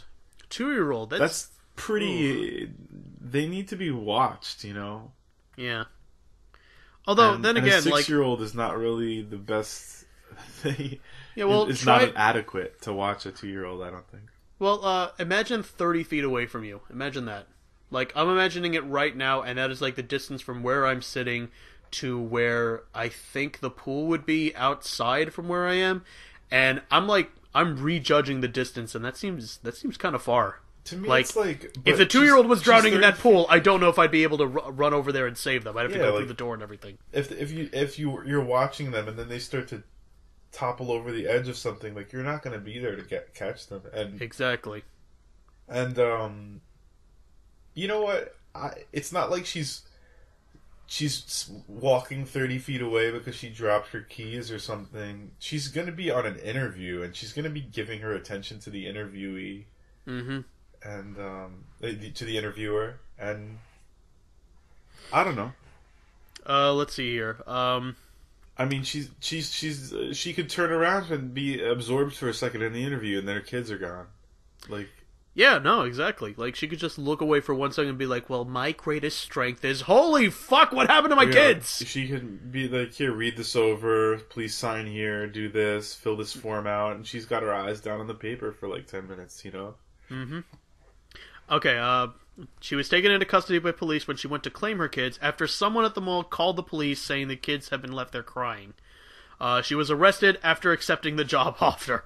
2-year-old, that's pretty. Ooh. They need to be watched, you know. Yeah. Although then again, a 6-year-old is not really the best thing. is not adequate to watch a 2-year-old, I don't think. Well, imagine 30 feet away from you. Imagine that. Like, I'm imagining it right now, and that is like the distance from where I'm sitting to where I think the pool would be outside from where I am. And I'm rejudging the distance, and that seems kind of far. To me, it's like... If the 2-year-old was drowning in that pool, I don't know if I'd be able to run over there and save them. I'd have to go through the door and everything. If you're watching them, and then they start to topple over the edge of something, like, you're not going to be there to catch them. And exactly. And you know what? It's not like she's walking 30 feet away because she dropped her keys or something. She's going to be on an interview, and she's going to be giving her attention to the interviewee. Mm-hmm. And to the interviewer. And I don't know. Let's see here. I mean, she could turn around and be absorbed for a second in the interview, and then her kids are gone. Like, yeah, no, exactly. Like, she could just look away for 1 second and be like, "Well, my greatest strength is holy fuck! What happened to my kids?" She could be like, "Here, read this over. Please sign here. Do this. Fill this form out." And she's got her eyes down on the paper for like 10 minutes. You know. Mm-hmm. Okay. She was taken into custody by police when she went to claim her kids after someone at the mall called the police saying the kids had been left there crying. She was arrested after accepting the job offer,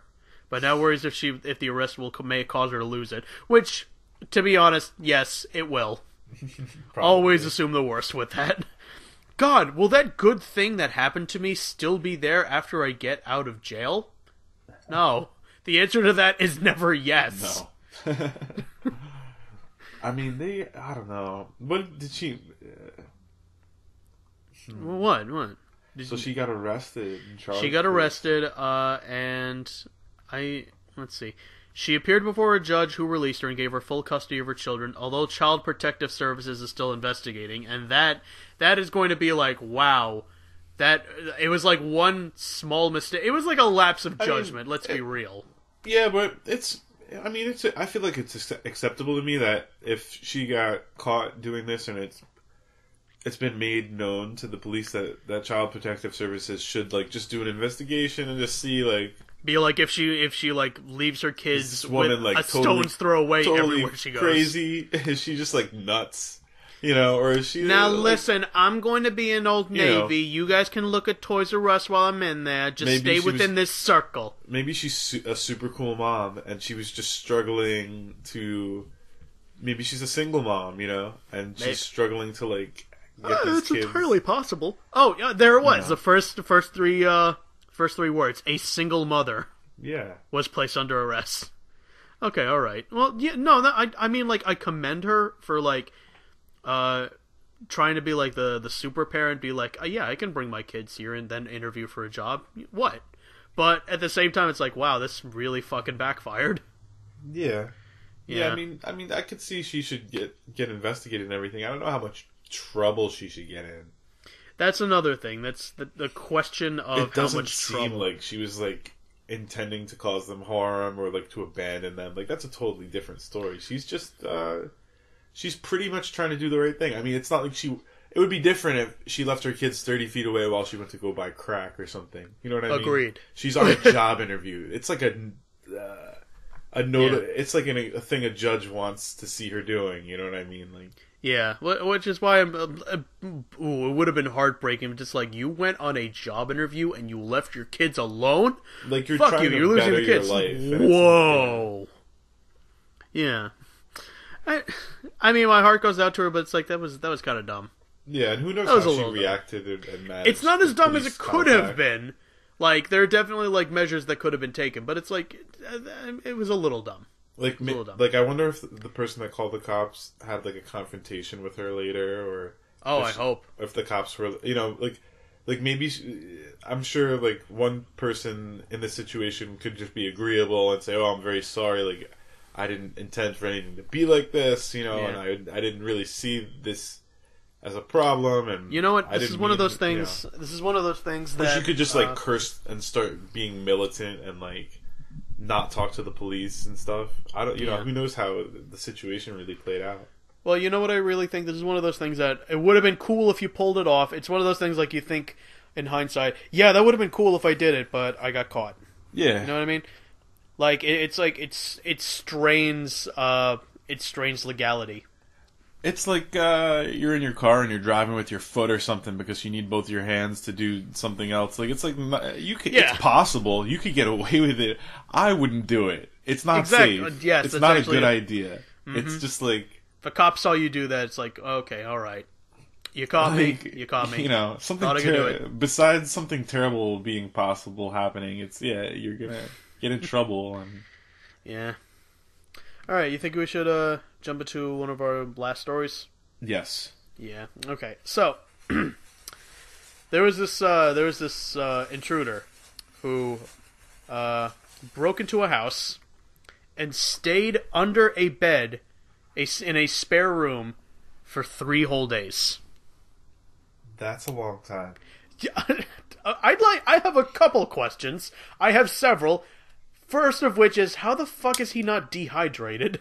but now worries if the arrest may cause her to lose it. Which, to be honest, yes, it will. Always assume the worst with that. God, will that good thing that happened to me still be there after I get out of jail? No. The answer to that is never yes. No. I mean, I don't know. What did she... What? She got arrested and charged. She got arrested, and let's see. She appeared before a judge who released her and gave her full custody of her children, although Child Protective Services is still investigating, and that is going to be like, wow. It was like one small mistake. It was like a lapse of judgment, let's be real. Yeah, but I feel like it's acceptable to me that if she got caught doing this and it's been made known to the police that Child Protective Services should like just do an investigation and just see like be like if she like leaves her kids woman, with like, a stone's throw away everywhere she goes. Crazy? Is she just like nuts? You know, or is she... Now listen, I'm going to be in Old Navy. You guys can look at Toys R Us while I'm in there. Just stay within this circle. Maybe she's a super cool mom, and she was just struggling to... Maybe she's a single mom, you know? And she's struggling to, like, get these it's kids... entirely possible. Oh, yeah, there it was. The first three words. A single mother. Yeah. Was placed under arrest. Okay, alright. Well, yeah, no, I mean, like, I commend her for, like... trying to be like the super parent, be like, yeah, I can bring my kids here and then interview for a job. What? But at the same time, it's like, wow, this really fucking backfired. Yeah. I mean, I could see she should get investigated and everything. I don't know how much trouble she should get in. That's another thing. That's the question of how much trouble. It doesn't seem like she was like intending to cause them harm or like to abandon them. Like that's a totally different story. She's just she's pretty much trying to do the right thing. I mean, it's not like it would be different if she left her kids 30 feet away while she went to go buy crack or something. You know what I mean? Agreed. She's on a job interview. It's like a note. Yeah. It's like a thing a judge wants to see her doing. You know what I mean? Like, yeah, which is why it would have been heartbreaking. Just like you went on a job interview and you left your kids alone. Like you're trying to losing the kids. Your life. Whoa. Yeah. I mean, my heart goes out to her, but it's like that was kind of dumb. Yeah, and who knows how she reacted and managed. It's not as dumb as it could have been. Like there are definitely like measures that could have been taken, but it's like it was a little dumb. Like I wonder if the person that called the cops had like a confrontation with her later, or I hope if the cops were, you know, like maybe I'm sure like one person in this situation could just be agreeable and say, "Oh, I'm very sorry," like. I didn't intend for anything to be like this, you know, and I didn't really see this as a problem. And you know what? This is one of those things. You know, this is one of those things that she could just like curse and start being militant and like not talk to the police and stuff. I don't, you know, who knows how the situation really played out. Well, you know what I really think? This is one of those things that it would have been cool if you pulled it off. It's one of those things like you think in hindsight, yeah, that would have been cool if I did it, but I got caught. Yeah. You know what I mean? Like it strains legality. It's like you're in your car and you're driving with your foot or something because you need both your hands to do something else. Like it's like you could. Yeah. It's possible you could get away with it. I wouldn't do it. It's not safe. Yes, it's not a good idea. Mm-hmm. It's just like if a cop saw you do that, it's like okay, all right, you caught me. You caught me. You know something besides something terrible being possible happening. It's you're gonna get in trouble and yeah. All right, you think we should jump into one of our last stories? Yes. Yeah. Okay. So there was this intruder who broke into a house and stayed under a bed in a spare room for 3 whole days. That's a long time. I have a couple questions. I have several. First of which is, how the fuck is he not dehydrated?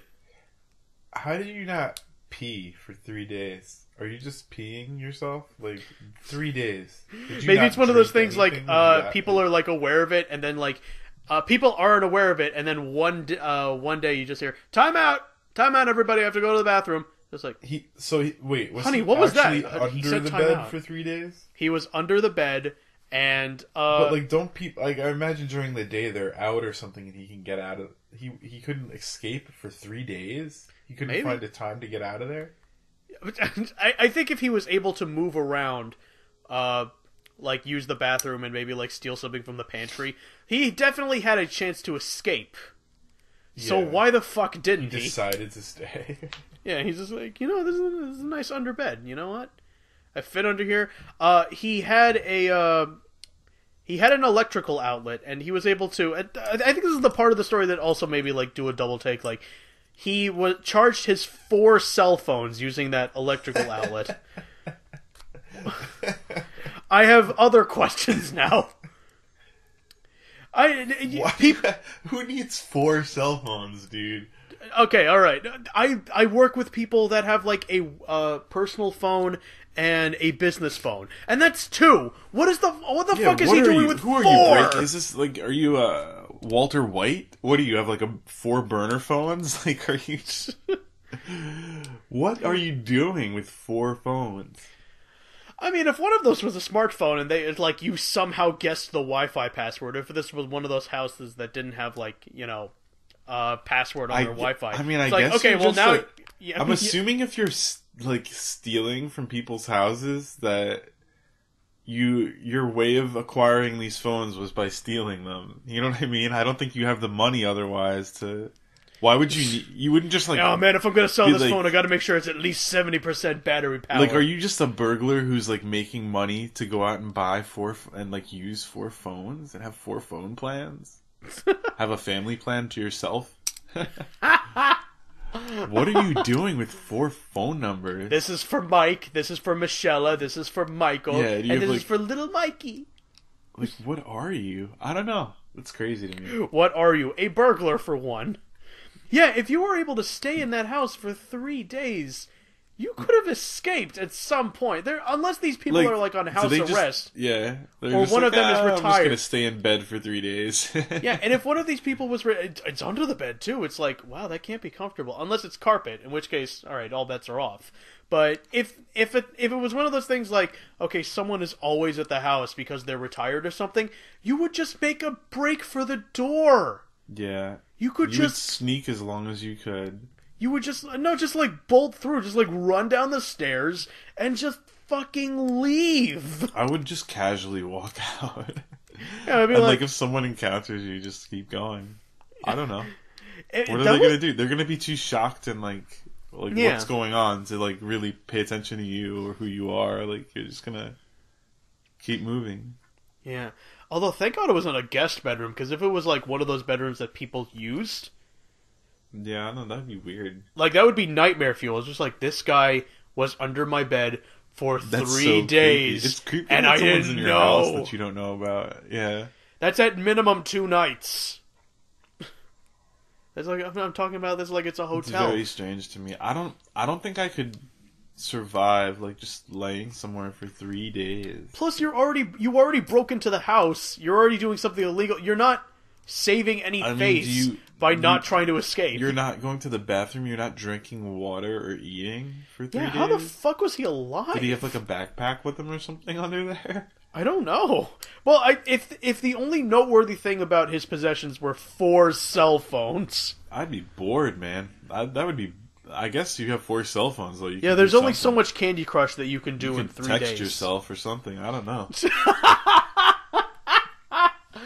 How do you not pee for 3 days? Are you just peeing yourself? Like, 3 days. Maybe it's one of those things like, people are like aware of it, and then like, people aren't aware of it, and then one day you just hear, time out, everybody, I have to go to the bathroom. Just like, wait, was honey, he what was that? Under the bed for 3 days? He was under the bed. And but like, don't people like? I imagine during the day they're out or something, and he can get out of. He couldn't escape for 3 days. He couldn't find a time to get out of there. I think if he was able to move around, like use the bathroom and maybe like steal something from the pantry, he definitely had a chance to escape. Yeah. So why the fuck didn't he? Decided to stay. Yeah, he's just like, this is a nice underbed. You know what? I fit under here. He had an electrical outlet, and he was able to. I think this is the part of the story that also maybe like do a double take. Like he charged his 4 cell phones using that electrical outlet. I have other questions now. Who needs 4 cell phones, dude? Okay, all right. I work with people that have like a personal phone and a business phone, and that's 2. What the fuck is he doing with 4? Who are you? Is this like? Are you Walter White? What do you have? Like 4 burner phones? Like, are you? What are you doing with 4 phones? I mean, if one of those was a smartphone and it's like you somehow guessed the Wi-Fi password, if this was one of those houses that didn't have like password on their Wi-Fi, I mean, it's I like, guess okay, well now. Like, I'm assuming if you're like stealing from people's houses, that your way of acquiring these phones was by stealing them. You know what I mean? I don't think you have the money otherwise to. Why would you? You wouldn't just like. Oh man, if I'm gonna sell this phone, I got to make sure it's at least 70% battery power. Like, are you just a burglar who's like making money to go out and buy 4 and like use 4 phones and have 4 phone plans? Have a family plan to yourself? What are you doing with 4 phone numbers? This is for Mike, this is for Michelle, this is for Michael, and this is for little Mikey. Like, what are you? I don't know. That's crazy to me. What are you? A burglar, for one. Yeah, if you were able to stay in that house for 3 days, you could have escaped at some point. Unless these people are like on house arrest. Or one of them is retired. I'm just going to stay in bed for 3 days. Yeah, and if one of these people was... it's under the bed, too. It's like, wow, that can't be comfortable. Unless it's carpet, in which case, all right, all bets are off. But if it was one of those things like, okay, someone is always at the house because they're retired or something, you would just make a break for the door. Yeah. You would sneak as long as you could. You would just like bolt through, just like run down the stairs and just fucking leave. I would just casually walk out. Yeah, I'd be like if someone encounters you, just keep going. I don't know. What are they going to do? They're going to be too shocked and like what's going on to like really pay attention to you or who you are. Like, you're just going to keep moving. Yeah. Although, thank God it wasn't a guest bedroom, because if it was like one of those bedrooms that people used... Yeah, I don't know, that'd be weird. Like, that would be nightmare fuel. It's just like, this guy was under my bed for 3 days, it's creepy and I didn't in your know. House that you don't know about. Yeah. That's at minimum 2 nights. That's like, I'm talking about this like it's a hotel. It's very strange to me. I don't think I could survive like just laying somewhere for 3 days. Plus, you already broke into the house. You're already doing something illegal. You're not saving any face by not trying to escape. You're not going to the bathroom, you're not drinking water or eating for 3 days? How the fuck was he alive? Did he have like a backpack with him or something under there? I don't know. Well, if the only noteworthy thing about his possessions were 4 cell phones... I'd be bored, man. That would be... I guess you have 4 cell phones, though. There's only so much Candy Crush that you can do in 3 days. Text yourself or something. I don't know.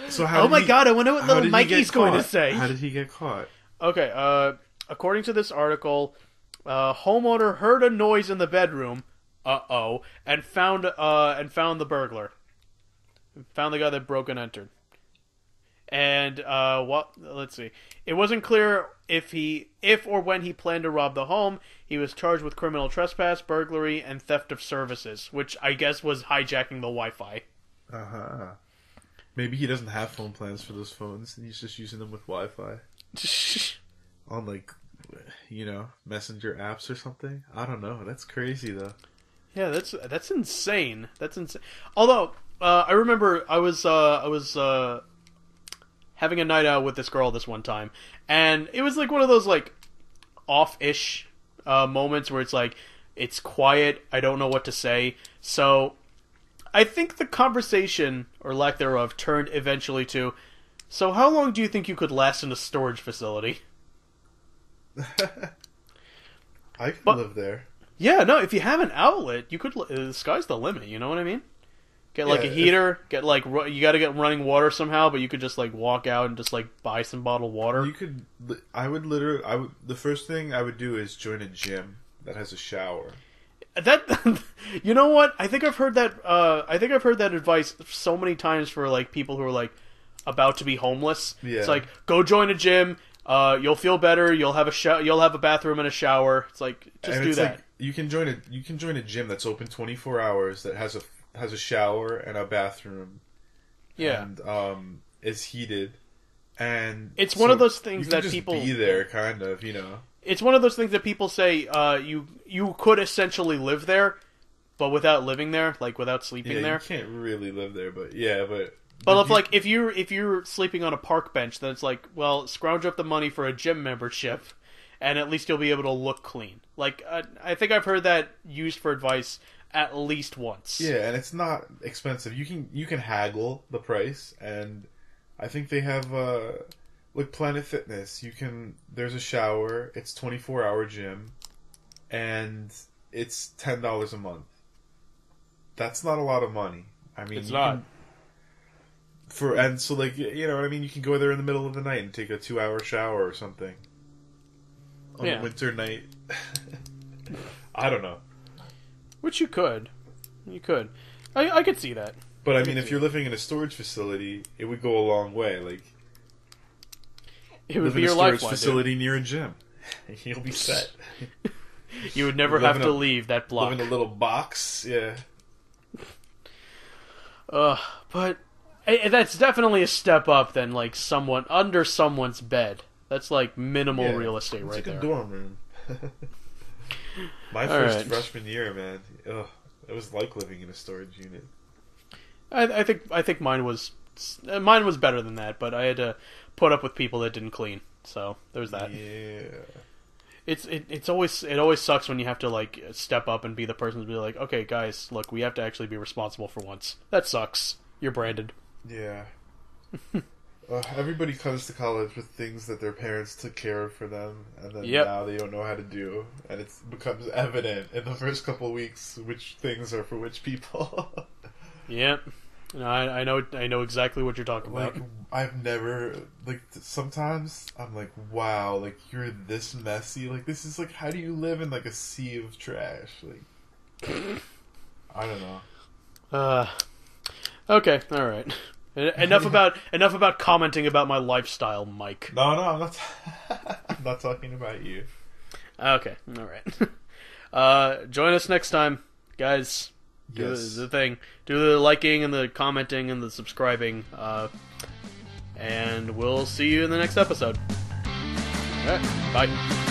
So God, I wonder what little Mikey's going to say. How did he get caught? Okay, according to this article, homeowner heard a noise in the bedroom, and found the burglar. Found the guy that broke and entered. And let's see. It wasn't clear if or when he planned to rob the home. He was charged with criminal trespass, burglary, and theft of services, which I guess was hijacking the Wi-Fi. Maybe he doesn't have phone plans for those phones, and he's just using them with Wi-Fi. On, like, messenger apps or something. I don't know. That's crazy, though. Yeah, that's insane. That's insane. Although, I remember I was having a night out with this girl this one time, and it was like one of those, like, off-ish moments where it's like, it's quiet, I don't know what to say, so... I think the conversation, or lack thereof, turned eventually to, so how long do you think you could last in a storage facility? I could live there. Yeah, no, if you have an outlet, you could, the sky's the limit, you know what I mean? Get, like, a heater, you gotta get running water somehow, but you could just, like, walk out and just, like, buy some bottled water. The first thing I would do is join a gym that has a shower. That, you know what? I think I've heard that. I think I've heard that advice so many times for like people who are like about to be homeless. Yeah. It's like, go join a gym. You'll feel better. You'll have you'll have a bathroom and a shower. It's like, just do that. Like, you can join a gym that's open 24 hours that has a shower and a bathroom. Yeah. And is heated. And it's one of those things that people be there, kind of, It's one of those things that people say you could essentially live there, but without living there, like without sleeping there. You can't really live there, but if you're sleeping on a park bench, then it's like, well, scrounge up the money for a gym membership, and at least you'll be able to look clean. Like I think I've heard that used for advice at least once. Yeah, and it's not expensive. You can haggle the price, and I think they have. Like Planet Fitness, there's a shower, it's 24-hour gym, and it's $10 a month. That's not a lot of money. I mean, it's not. And so, like, you know what I mean? You can go there in the middle of the night and take a 2-hour shower or something. On a winter night. I don't know. Which you could. You could. I could see that. But, I mean, if you're living in a storage facility, it would go a long way. Like, it would be your lifeline. Storage facility near a gym. You'll be set. You would never have to leave that block. Live in a little box, yeah. But that's definitely a step up than like someone under someone's bed. That's like minimal real estate right there. It's like a dorm room. My first freshman year, man. Ugh, it was like living in a storage unit. I think mine was better than that, but I had to put up with people that didn't clean. So there's that. Yeah. It always sucks when you have to like step up and be the person to be like, okay, guys, look, we have to actually be responsible for once. That sucks. You're branded. Yeah. Everybody comes to college with things that their parents took care of for them, and then now they don't know how to do, and it becomes evident in the first couple of weeks which things are for which people. Yep. No, I know exactly what you're talking about. Like, I've never, like, sometimes I'm like, wow, like, you're this messy. Like, this is, like, how do you live in, like, a sea of trash? Like, I don't know. Okay, alright. Enough about commenting about my lifestyle, Mike. No, I'm not, I'm not talking about you. Okay, alright. Join us next time, guys. Do the thing. Do the liking and the commenting and the subscribing. And we'll see you in the next episode. Alright, bye.